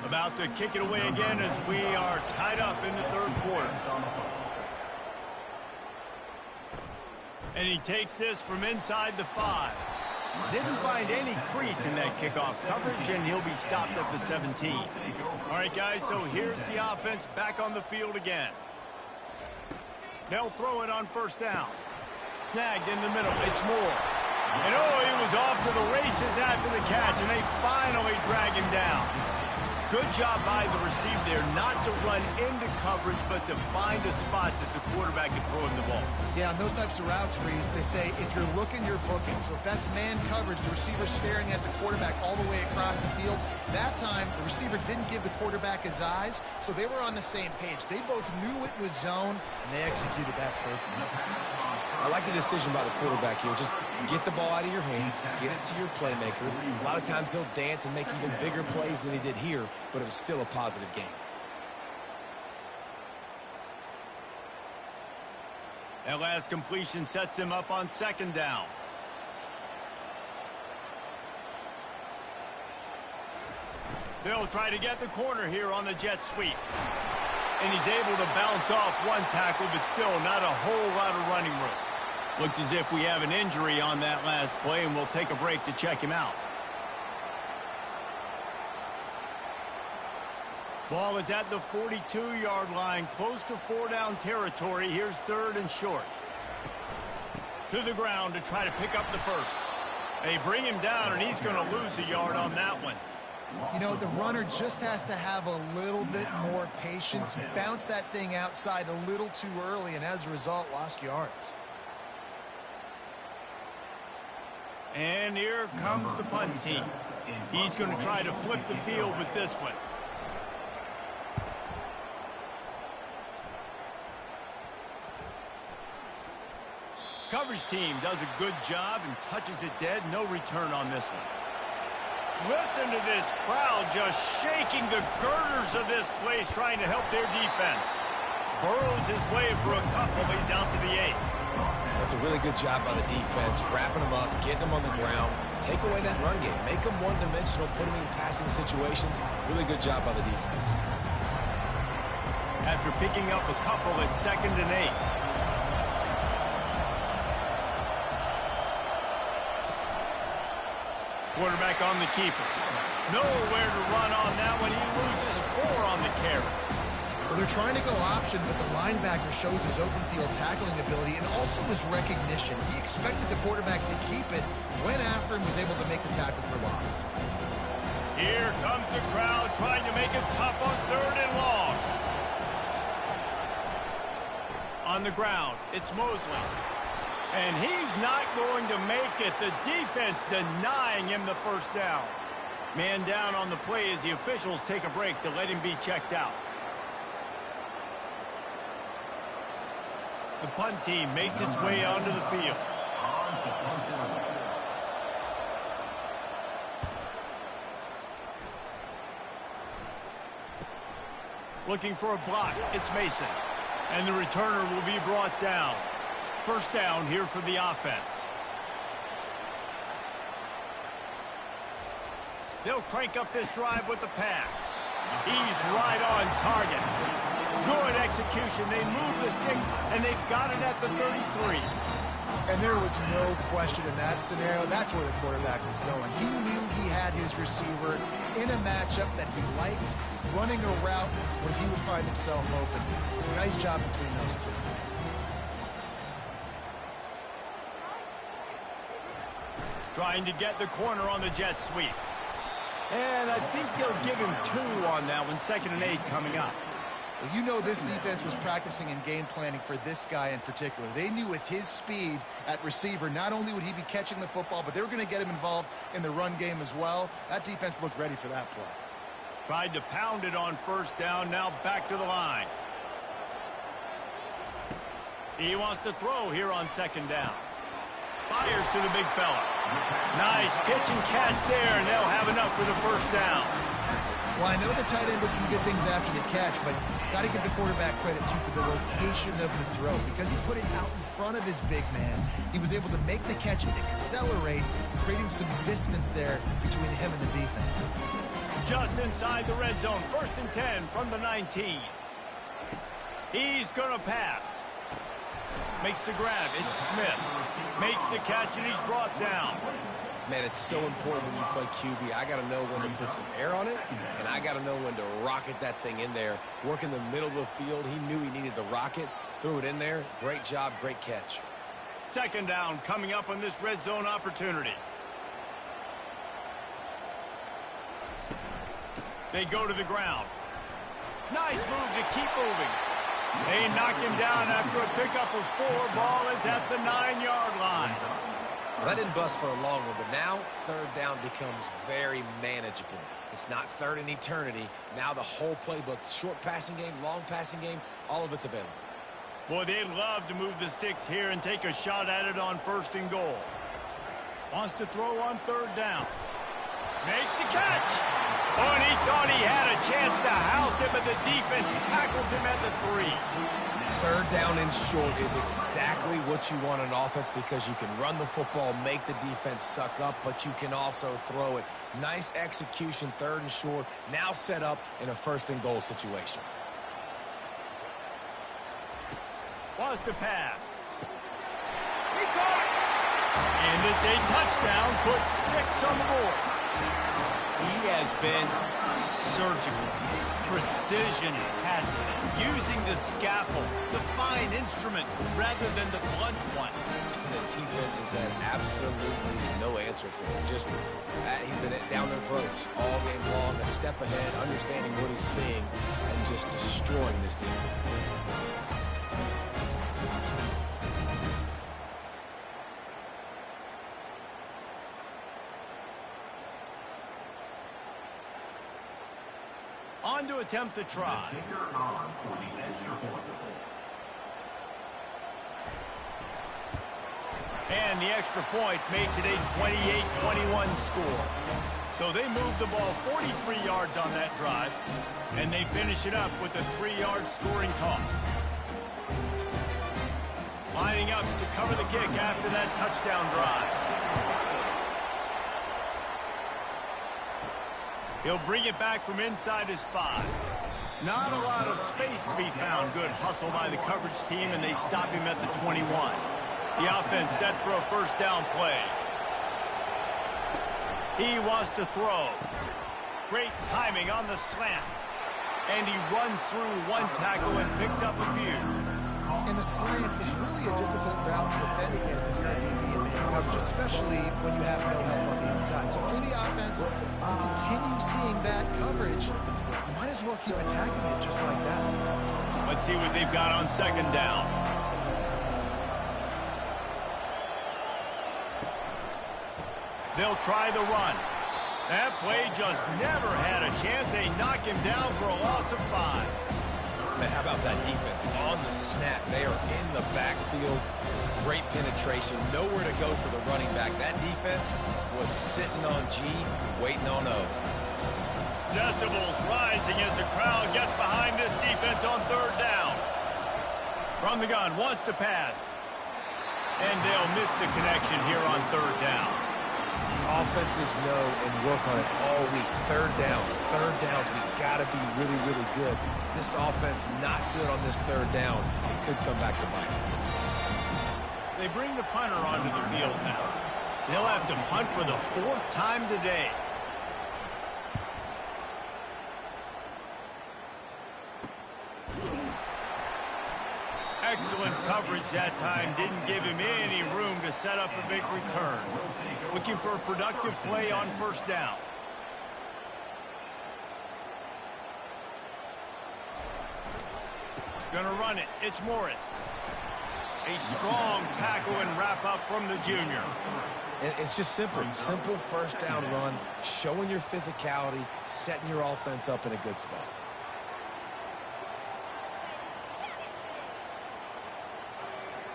About to kick it away again as we are tied up in the 3rd quarter. And he takes this from inside the 5. Didn't find any crease in that kickoff coverage, and he'll be stopped at the 17. All right, guys, so here's the offense back on the field again. They'll throw it on first down. Snagged in the middle. It's Moore. And, he was off to the races after the catch, and they finally drag him down. Good job by the receiver there, not to run into coverage, but to find a spot that the quarterback can throw him the ball. Yeah, on those types of routes, Reese, they say if you're looking, you're booking. So if that's man coverage, the receiver's staring at the quarterback all the way across the field. That time, the receiver didn't give the quarterback his eyes, so they were on the same page. They both knew it was zone, and they executed that perfectly. I like the decision by the quarterback here. Just get the ball out of your hands, get it to your playmaker. A lot of times he'll dance and make even bigger plays than he did here, but it was still a positive game. That last completion sets him up on second down. They'll try to get the corner here on the jet sweep. And he's able to bounce off one tackle, but still not a whole lot of running room. Looks as if we have an injury on that last play, and we'll take a break to check him out. Ball is at the 42-yard line, close to 4-down territory. Here's third and short. To the ground to try to pick up the first. They bring him down, and he's going to lose a yard on that one. You know, the runner just has to have a little bit more patience. Bounce that thing outside a little too early, and as a result, lost yards. And here comes the punt team. He's going to try to flip the field with this one. Coverage team does a good job and touches it dead. No return on this one. Listen to this crowd just shaking the girders of this place, trying to help their defense. Burrows his way for a couple. He's out to the 8. That's a really good job by the defense, wrapping them up, getting them on the ground, take away that run game, make them one-dimensional, put them in passing situations. Really good job by the defense. After picking up a couple at 2nd and 8. Quarterback on the keeper. Nowhere to run on that one. He loses 4 on the carry. Well, they're trying to go option, but the linebacker shows his open field tackling ability and also his recognition. He expected the quarterback to keep it, went after him, was able to make the tackle for loss. Here comes the crowd trying to make it tough on 3rd and long. On the ground, it's Mosley. And he's not going to make it. The defense denying him the first down. Man down on the play as the officials take a break to let him be checked out. The punt team makes its way onto the field. Looking for a block. It's Mason. And the returner will be brought down. First down here for the offense. They'll crank up this drive with the pass. He's right on target. Good execution. They move the sticks, and they've got it at the 33. And there was no question in that scenario. That's where the quarterback was going. He knew he had his receiver in a matchup that he liked, running a route where he would find himself open. Nice job between those two. Trying to get the corner on the jet sweep. And I think they'll give him 2 on that one. 2nd and 8 coming up. Well, you know this defense was practicing and game planning for this guy in particular. They knew with his speed at receiver, not only would he be catching the football, but they were going to get him involved in the run game as well. That defense looked ready for that play. Tried to pound it on first down. Now back to the line. He wants to throw here on 2nd down. Fires to the big fella. Nice pitch and catch there, and they'll have enough for the first down. Well, I know the tight end did some good things after the catch, but got to give the quarterback credit, too, for the location of the throw. Because he put it out in front of his big man, he was able to make the catch and accelerate, creating some distance there between him and the defense. Just inside the red zone, 1st and 10 from the 19. He's going to pass. Makes the grab. It's Smith. Makes the catch, and he's brought down. Man, it's so important when you play QB. I got to know when to put some air on it, and I got to know when to rocket that thing in there. Work in the middle of the field. He knew he needed the rocket. Threw it in there. Great job, great catch. 2nd down coming up on this red zone opportunity. They go to the ground. Nice move to keep moving. They knock him down after a pickup of 4. Ball is at the 9-yard line. Well, that didn't bust for a long one, but now third down becomes very manageable. It's not third in eternity. Now the whole playbook, short passing game, long passing game, all of it's available. Boy, they'd love to move the sticks here and take a shot at it on 1st and goal. Wants to throw on 3rd down. Makes the catch. Oh, and he thought he had a chance to house him, but the defense tackles him at the 3. Third down and short is exactly what you want on offense because you can run the football, make the defense suck up, but you can also throw it. Nice execution, 3rd and short, now set up in a 1st and goal situation. Wants to pass. He caught it. And it's a touchdown, puts 6 on the board. He has been surgical. Precision passes, using the scalpel, the fine instrument, rather than the blunt one. The defense has had absolutely no answer for him. Just, he's been down their throats all game long, a step ahead, understanding what he's seeing, and just destroying this defense. On to attempt the try. And the extra point makes it a 28-21 score. So they move the ball 43 yards on that drive, and they finish it up with a 3-yard scoring toss. Lining up to cover the kick after that touchdown drive. He'll bring it back from inside his 5. Not a lot of space to be found. Good hustle by the coverage team, and they stop him at the 21. The offense set for a 1st down play. He wants to throw. Great timing on the slant. And he runs through 1 tackle and picks up a few. And the slant is really a difficult route to defend against if you're a DB in man coverage, especially when you have no help on the inside. So for the offense, you continue seeing that coverage, you might as well keep attacking it just like that. Let's see what they've got on 2nd down. They'll try the run. That play just never had a chance. They knock him down for a loss of 5. Man, how about that defense on the snap? They are in the backfield. Great penetration. Nowhere to go for the running back. That defense was sitting on G, waiting on O. Decibels rising as the crowd gets behind this defense on 3rd down. From the gun, wants to pass. And they'll miss the connection here on 3rd down. Offenses know and work on it all week. Third downs, we got to be really, really good. This offense not good on this 3rd down. It could come back to bite. They bring the punter onto the field now. They'll have to punt for the 4th time today. Excellent coverage that time. Didn't give him any room to set up a big return. Looking for a productive play on 1st down. Gonna run it. It's Morris. A strong tackle and wrap up from the junior. And it's just simple. Simple 1st down run, showing your physicality, setting your offense up in a good spot.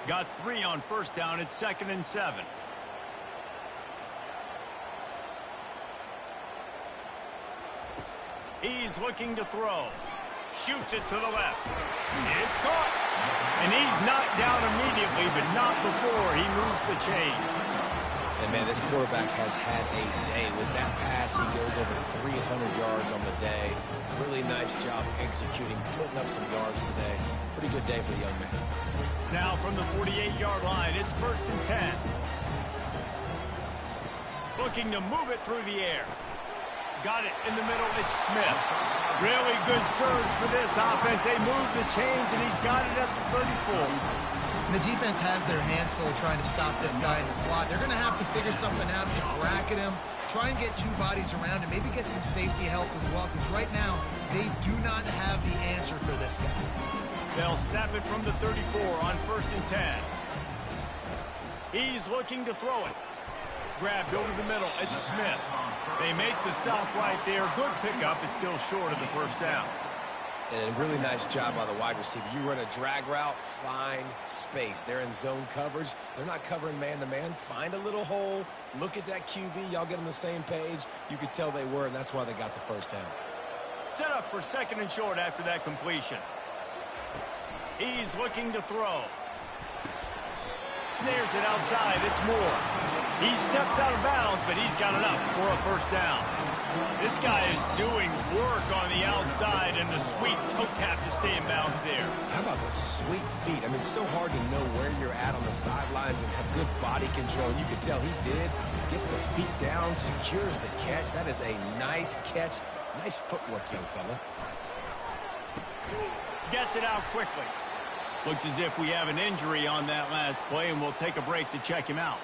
Got 3 on 1st down. It's 2nd and 7. He's looking to throw. Shoots it to the left. It's caught. And he's knocked down immediately, but not before he moves the chains. And, man, this quarterback has had a day. With that pass, he goes over 300 yards on the day. Really nice job executing, putting up some yards today. Pretty good day for the young man. Now from the 48-yard line, it's 1st and 10. Looking to move it through the air. Got it in the middle. It's Smith. Really good surge for this offense. They move the chains, and he's got it at the 34. And the defense has their hands full trying to stop this guy in the slot. They're going to have to figure something out to bracket him, try and get two bodies around him, maybe get some safety help as well, because right now they do not have the answer for this guy. They'll snap it from the 34 on 1st and 10. He's looking to throw it. Grabbed over the middle. It's Smith. They make the stop right there. Good pickup. It's still short of the first down. And a really nice job by the wide receiver. You run a drag route, find space. They're in zone coverage. They're not covering man-to-man. Find a little hole. Look at that QB. Y'all get on the same page. You could tell they were, and that's why they got the first down. Set up for 2nd and short after that completion. He's looking to throw. Snares it outside. It's Moore. He steps out of bounds, but he's got enough for a first down. This guy is doing work on the outside and the sweet toe tap to stay in bounds there. How about the sweet feet? I mean, it's so hard to know where you're at on the sidelines and have good body control. You could tell he did. Gets the feet down, secures the catch. That is a nice catch. Nice footwork, young fella. Gets it out quickly. Looks as if we have an injury on that last play, and we'll take a break to check him out.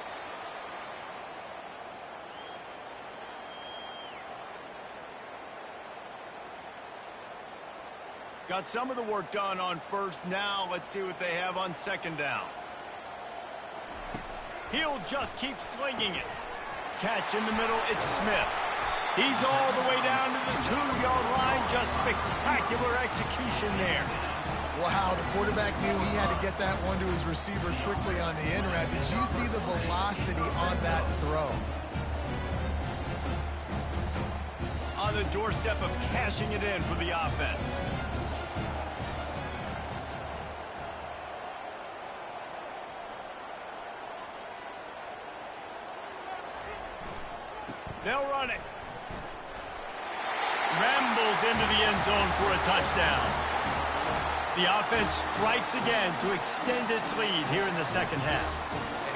Got some of the work done on first. Now let's see what they have on 2nd down. He'll just keep slinging it. Catch in the middle. It's Smith. He's all the way down to the 2-yard line. Just spectacular execution there. Wow, the quarterback knew he had to get that one to his receiver quickly on the in route. Did you see the velocity on that throw? On the doorstep of cashing it in for the offense. They'll run it. Rambles into the end zone for a touchdown. The offense strikes again to extend its lead here in the 2nd half.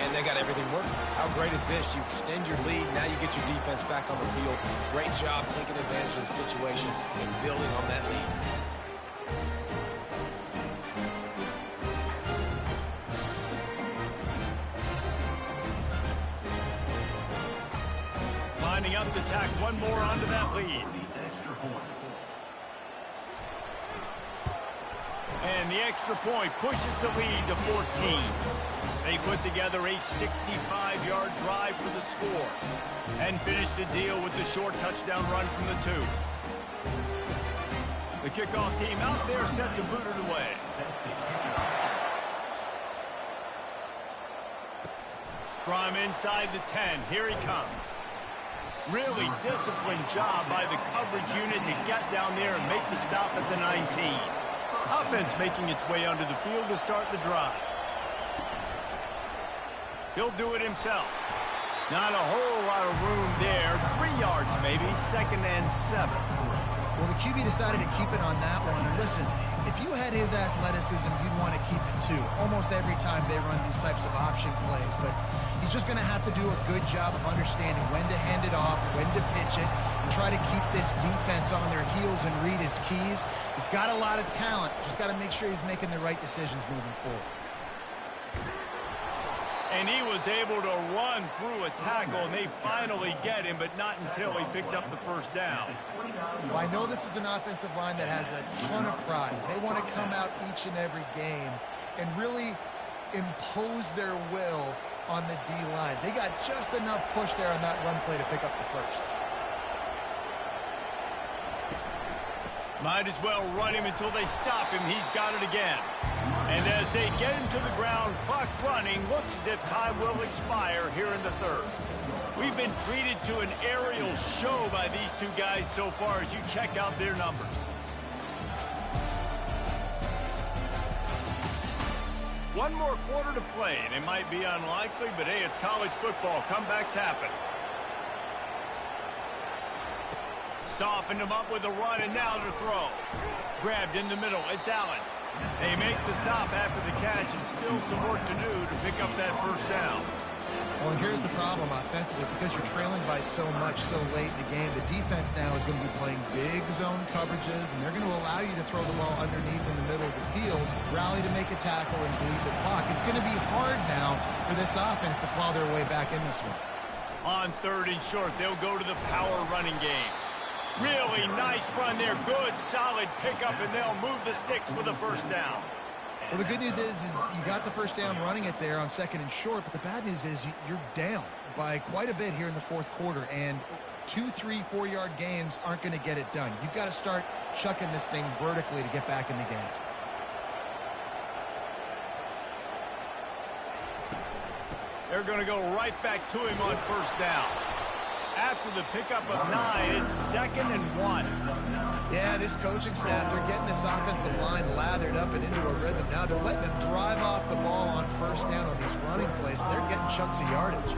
And they got everything working. How great is this? You extend your lead. Now you get your defense back on the field. Great job taking advantage of the situation and building on that lead. Lining up to tack one more onto that lead. And the extra point pushes the lead to 14. They put together a 65-yard drive for the score and finish the deal with the short touchdown run from the 2. The kickoff team out there set to boot it away. From inside the 10, here he comes. Really disciplined job by the coverage unit to get down there and make the stop at the 19. Offense making its way onto the field to start the drive. He'll do it himself. Not a whole lot of room there. 3 yards maybe, 2nd and 7. Well, the QB decided to keep it on that one. And listen, if you had his athleticism, you'd want to keep it too. Almost every time they run these types of option plays. But he's just going to have to do a good job of understanding when to hand it off, when to pitch it, and try to keep this defense on their heels and read his keys. He's got a lot of talent. Just got to make sure he's making the right decisions moving forward. And he was able to run through a tackle, and they finally get him, but not until he picks up the first down. Well, I know this is an offensive line that has a ton of pride. They want to come out each and every game and really impose their will on the D-line. They got just enough push there on that run play to pick up the first. Might as well run him until they stop him. He's got it again. And as they get him to the ground, clock running, looks as if time will expire here in the 3rd. We've been treated to an aerial show by these two guys so far as you check out their numbers. One more quarter to play, and it might be unlikely, but hey, it's college football. Comebacks happen. Softened him up with a run, and now to throw. Grabbed in the middle. It's Allen. They make the stop after the catch, and still some work to do to pick up that first down. Well, and here's the problem offensively. Because you're trailing by so much so late in the game, the defense now is going to be playing big zone coverages, and they're going to allow you to throw the ball underneath in the middle of the field rally to make a tackle and bleed the clock. It's going to be hard now for this offense to claw their way back in this one. On 3rd and short, they'll go to the power running game. Really nice run there. Good, solid pickup, and they'll move the sticks with a first down. Well, the good news is you got the first down running it there on 2nd and short, but the bad news is you're down by quite a bit here in the 4th quarter, and 2, 3, 4-yard gains aren't going to get it done. You've got to start chucking this thing vertically to get back in the game. They're going to go right back to him on first down. After the pickup of 9, it's 2nd and 1. Yeah, this coaching staff, they're getting this offensive line lathered up and into a rhythm. Now they're letting them drive off the ball on first down on these running plays, and they're getting chunks of yardage.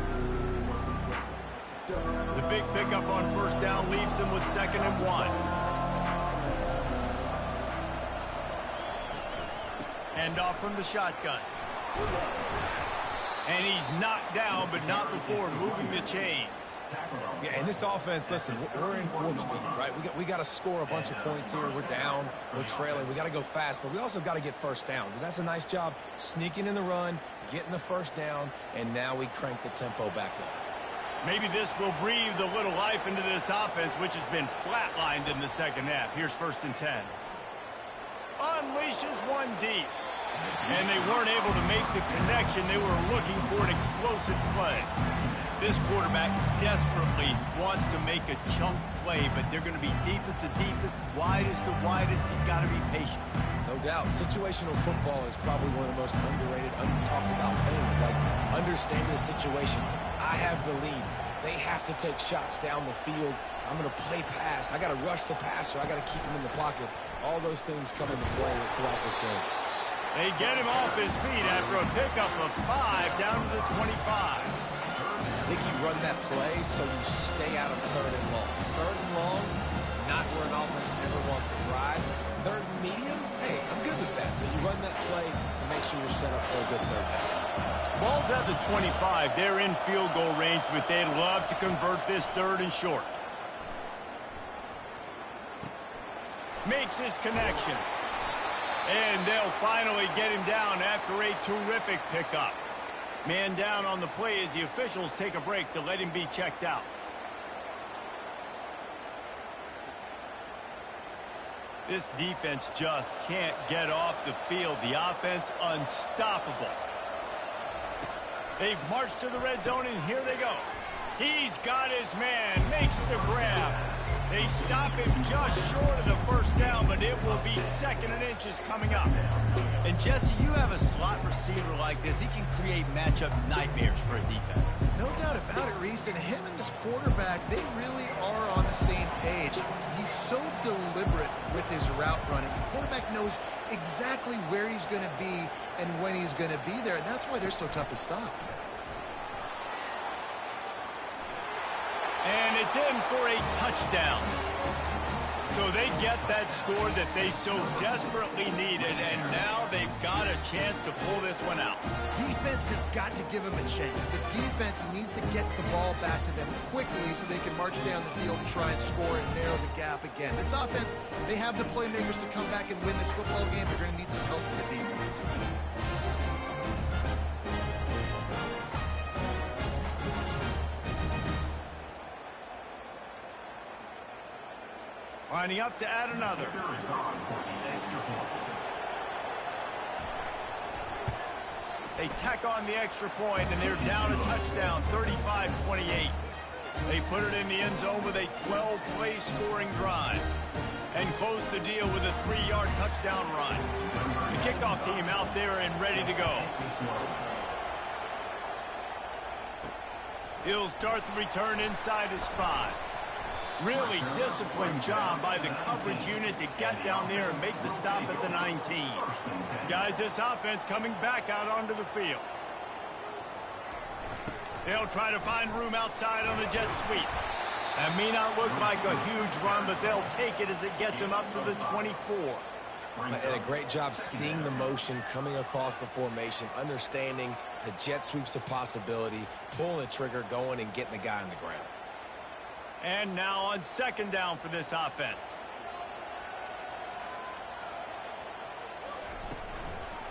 The big pickup on first down leaves them with 2nd and 1. Hand off from the shotgun. And he's knocked down, but not before moving the chains. Yeah, and this offense, listen, we're in warp speed, right? We got to score a bunch of points here. We're down, we're trailing. We got to go fast, but we also got to get first downs. And that's a nice job sneaking in the run, getting the first down, and now we crank the tempo back up. Maybe this will breathe a little life into this offense, which has been flatlined in the second half. Here's 1st and 10. Unleashes one deep. And they weren't able to make the connection. They were looking for an explosive play. This quarterback desperately wants to make a chunk play, but they're going to be deepest to deepest, widest to widest. He's got to be patient. No doubt. Situational football is probably one of the most underrated, talked about things, like understanding the situation. I have the lead. They have to take shots down the field. I'm going to play pass. I got to rush the passer. I got to keep him in the pocket. All those things come into play throughout this game. They get him off his feet after a pickup of 5 down to the 25. I think you run that play so you stay out of 3rd and long. 3rd and long is not where an offense ever wants to drive. 3rd and medium, hey, I'm good with that. So you run that play to make sure you're set up for a good 3rd down. Ball's at the 25. They're in field goal range, but they'd love to convert this 3rd and short. Makes his connection. And they'll finally get him down after a terrific pickup. Man down on the play as the officials take a break to let him be checked out. This defense just can't get off the field. The offense unstoppable. They've marched to the red zone, and here they go. He's got his man, makes the grab. They stop him just short of the first down, but it will be 2nd and inches coming up. And Jesse, you have a slot receiver like this. He can create matchup nightmares for a defense. No doubt about it, Reese. And him and this quarterback, they really are on the same page. He's so deliberate with his route running. The quarterback knows exactly where he's going to be and when he's going to be there, and that's why they're so tough to stop. And it's in for a touchdown. So they get that score that they so desperately needed, and now they've got a chance to pull this one out. Defense has got to give them a chance. The defense needs to get the ball back to them quickly so they can march down the field and try and score and narrow the gap again. This offense, they have the playmakers to come back and win this football game. They're going to need some help from the defense. Lining up to add another. They tack on the extra point, and they're down a touchdown, 35-28. They put it in the end zone with a 12-play scoring drive and close the deal with a 3-yard touchdown run. The kickoff team out there and ready to go. He'll start the return inside his 5. Really disciplined job by the coverage unit to get down there and make the stop at the 19. Guys, this offense coming back out onto the field. They'll try to find room outside on the jet sweep. That may not look like a huge run, but they'll take it as it gets them up to the 24. And a great job seeing the motion coming across the formation, understanding the jet sweep's a possibility, pulling the trigger, going and getting the guy on the ground. And now on 2nd down for this offense.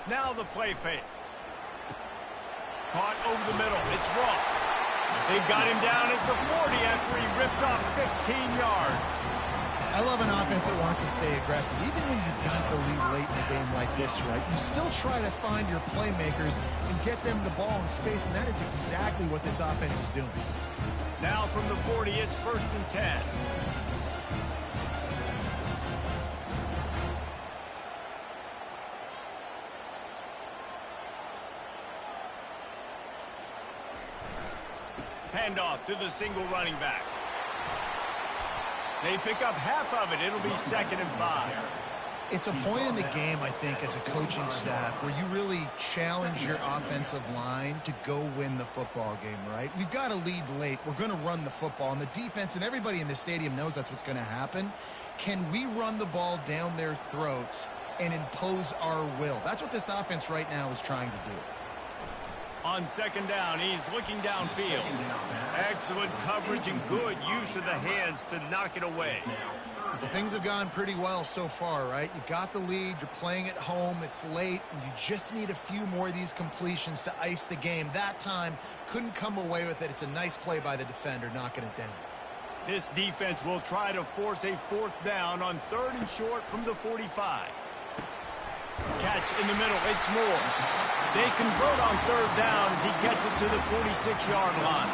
Now the play fake. Caught over the middle. It's Ross. They've got him down at the 40 after he ripped off 15 yards. I love an offense that wants to stay aggressive. Even when you've got the lead late in a game like this, right, you still try to find your playmakers and get them the ball in space, and that is exactly what this offense is doing. Now from the 40, it's 1st and 10. Handoff to the single running back. They pick up half of it. It'll be 2nd and 5. It's a point in the game, I think, as a coaching staff where you really challenge your offensive line to go win the football game, right? We've got a lead late. We're going to run the football, and the defense and everybody in the stadium knows that's what's going to happen. Can we run the ball down their throats and impose our will? That's what this offense right now is trying to do. On 2nd down, he's looking downfield. Excellent coverage and good use of the hands to knock it away. Well, things have gone pretty well so far, right? You've got the lead, you're playing at home, it's late, and you just need a few more of these completions to ice the game. That time, couldn't come away with it. It's a nice play by the defender, knocking it down. This defense will try to force a 4th down on 3rd and short from the 45. Catch in the middle, it's Moore. They convert on 3rd down as he gets it to the 46-yard line.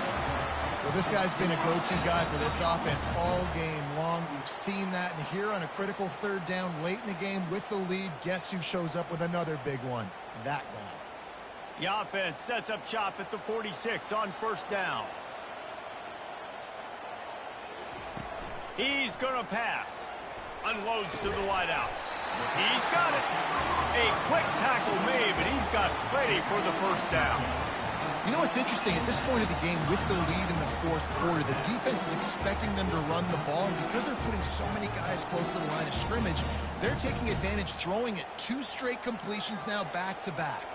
Well, this guy's been a go-to guy for this offense all game long. We've seen that, and here on a critical 3rd down late in the game with the lead, guess who shows up with another big one? That guy. The offense sets up shop at the 46 on 1st down. He's going to pass. Unloads to the wideout. He's got it. A quick tackle made, but he's got plenty for the 1st down. You know what's interesting? At this point of the game, with the lead in the 4th quarter, the defense is expecting them to run the ball. And because they're putting so many guys close to the line of scrimmage, they're taking advantage, throwing it. 2 straight completions now back-to-back.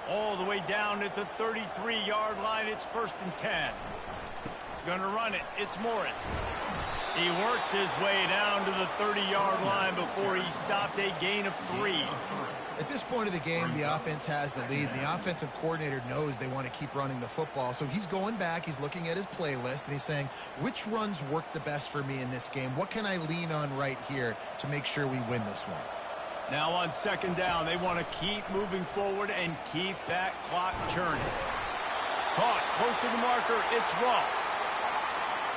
All the way down at the 33-yard line, it's 1st and 10. Gonna run it. It's Morris. He works his way down to the 30-yard line before he stopped a gain of 3. At this point of the game, the offense has the lead. And the offensive coordinator knows they want to keep running the football. So he's going back, he's looking at his playlist, and he's saying, which runs work the best for me in this game? What can I lean on right here to make sure we win this one? Now on 2nd down, they want to keep moving forward and keep that clock churning. Caught close to the marker, it's Ross.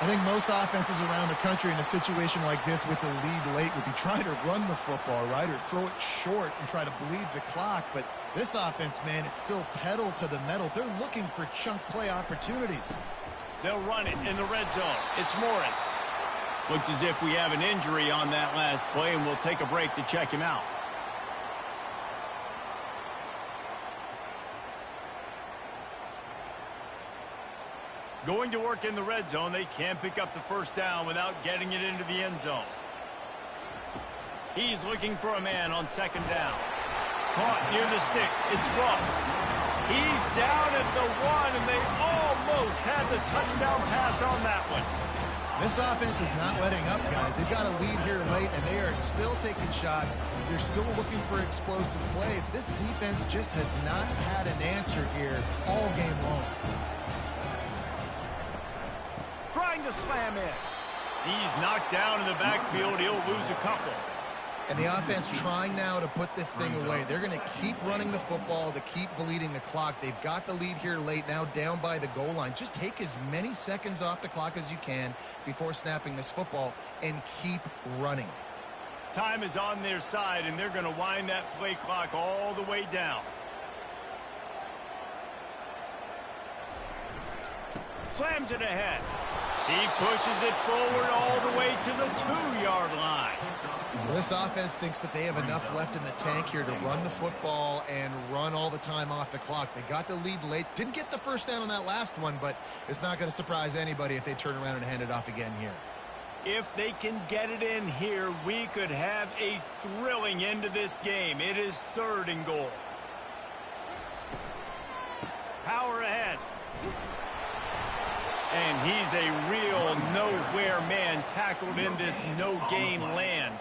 I think most offenses around the country in a situation like this with the lead late would be trying to run the football, right, or throw it short and try to bleed the clock. But this offense, man, it's still pedal to the metal. They're looking for chunk play opportunities. They'll run it in the red zone. It's Morris. Looks as if we have an injury on that last play, and we'll take a break to check him out. Going to work in the red zone, they can't pick up the 1st down without getting it into the end zone. He's looking for a man on 2nd down. Caught near the sticks. It's Ross. He's down at the 1, and they almost had the touchdown pass on that one. This offense is not letting up, guys. They've got a lead here late, and they are still taking shots. They're still looking for explosive plays. This defense just has not had an answer here all game long. Trying to slam in. He's knocked down in the backfield. He'll lose a couple. And the offense trying now to put this thing away. They're going to keep running the football to keep bleeding the clock. They've got the lead here late, now down by the goal line. Just take as many seconds off the clock as you can before snapping this football and keep running it. Time is on their side, and they're going to wind that play clock all the way down. Slams it ahead. He pushes it forward all the way to the 2-yard line. Well, this offense thinks that they have enough left in the tank here to run the football and run all the time off the clock. They got the lead late. Didn't get the 1st down on that last one, but it's not going to surprise anybody if they turn around and hand it off again here. If they can get it in here, we could have a thrilling end to this game. It is 3rd and goal. Power ahead. And he's a real nowhere man tackled in this no-gain land.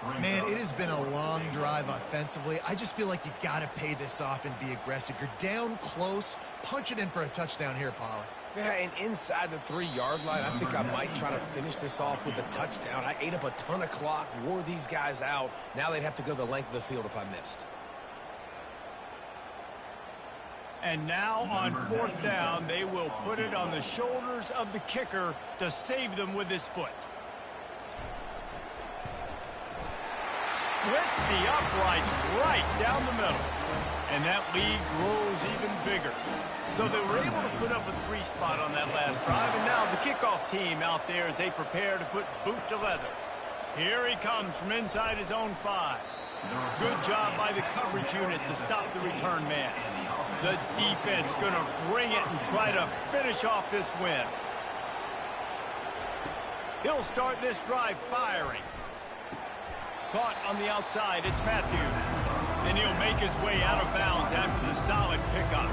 Man, it has been a long drive offensively. I just feel like you got to pay this off and be aggressive. You're down close. Punch it in for a touchdown here, Pollard. Yeah, and inside the 3-yard line, I think I might try to finish this off with a touchdown. I ate up a ton of clock, wore these guys out. Now they'd have to go the length of the field if I missed. And now on 4th down, they will put it on the shoulders of the kicker to save them with his foot. Splits the uprights right down the middle. And that lead grows even bigger. So they were able to put up a 3 spot on that last drive. And now the kickoff team out there as they prepare to put boot to leather. Here he comes from inside his own 5. Good job by the coverage unit to stop the return man. The defense going to bring it and try to finish off this win. He'll start this drive firing. Caught on the outside, it's Matthews. And he'll make his way out of bounds after the solid pickup.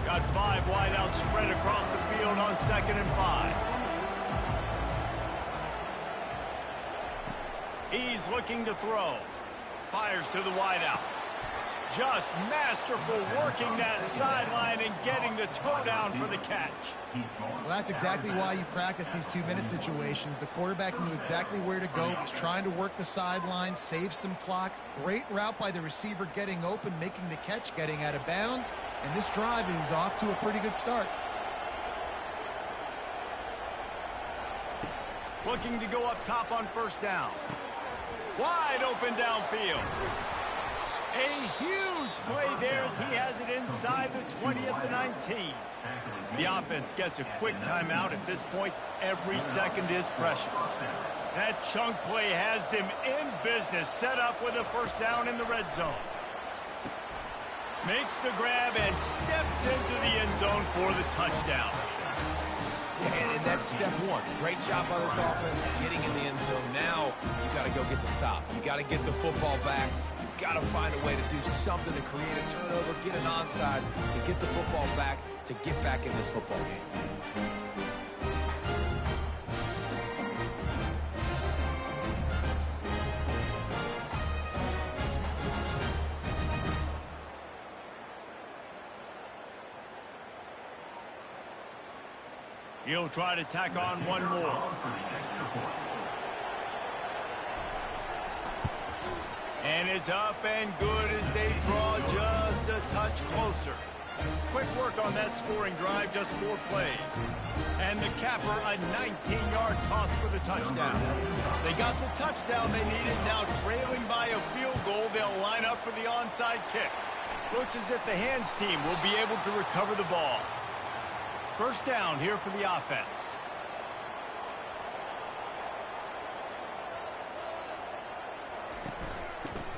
Got 5 wideouts spread across the field on 2nd and 5. He's looking to throw. Fires to the wideout. Just masterful working that sideline and getting the toe down for the catch. Well, that's exactly why you practice these 2-minute situations. The quarterback knew exactly where to go. He's trying to work the sideline, save some clock. Great route by the receiver getting open, making the catch, getting out of bounds. And this drive is off to a pretty good start. Looking to go up top on 1st down. Wide open downfield. A huge play there as he has it inside the 20 at the 19. The offense gets a quick timeout. At this point, every second is precious. That chunk play has them in business, set up with a 1st down in the red zone. Makes the grab and steps into the end zone for the touchdown. Yeah, and that's step 1. Great job by this offense getting in the end zone. Now you got to go get the stop. You got to get the football back. You got to find a way to do something to create a turnover, get an onside, to get the football back, to get back in this football game. He'll try to tack on one more. And it's up and good as they draw just a touch closer. Quick work on that scoring drive, just 4 plays. And the capper, a 19-yard toss for the touchdown. They got the touchdown they needed. Now trailing by a field goal, they'll line up for the onside kick. Looks as if the hands team will be able to recover the ball. 1st down here for the offense.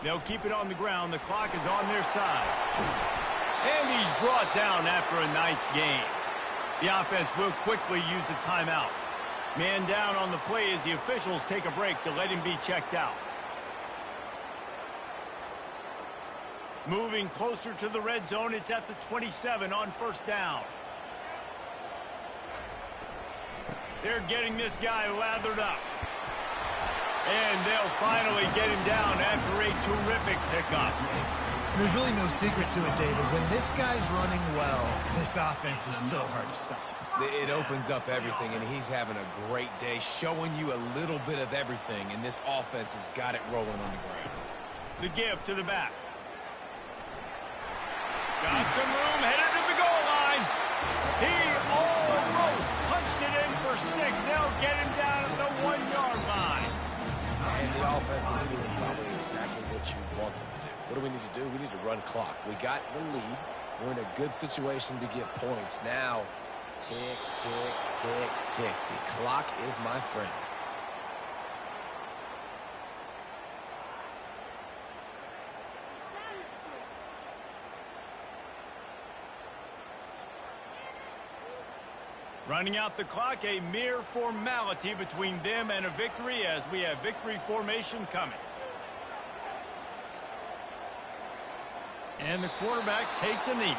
They'll keep it on the ground. The clock is on their side. And he's brought down after a nice gain. The offense will quickly use a timeout. Man down on the play as the officials take a break to let him be checked out. Moving closer to the red zone, it's at the 27 on 1st down. They're getting this guy lathered up. And they'll finally get him down after a terrific pickup. There's really no secret to it, David. When this guy's running well, this offense is so hard to stop. It opens up everything, and he's having a great day, showing you a little bit of everything, and this offense has got it rolling on the ground. The give to the back. Got some room, headed to the goal line. He almost punched it in for 6. They'll get him down at the 1-yard line. And the offense is doing probably exactly what you want them to do. What do we need to do? We need to run clock. We got the lead. We're in a good situation to get points. Now, tick, tick, tick, tick. The clock is my friend. Running out the clock, a mere formality between them and a victory as we have victory formation coming. And the quarterback takes a knee.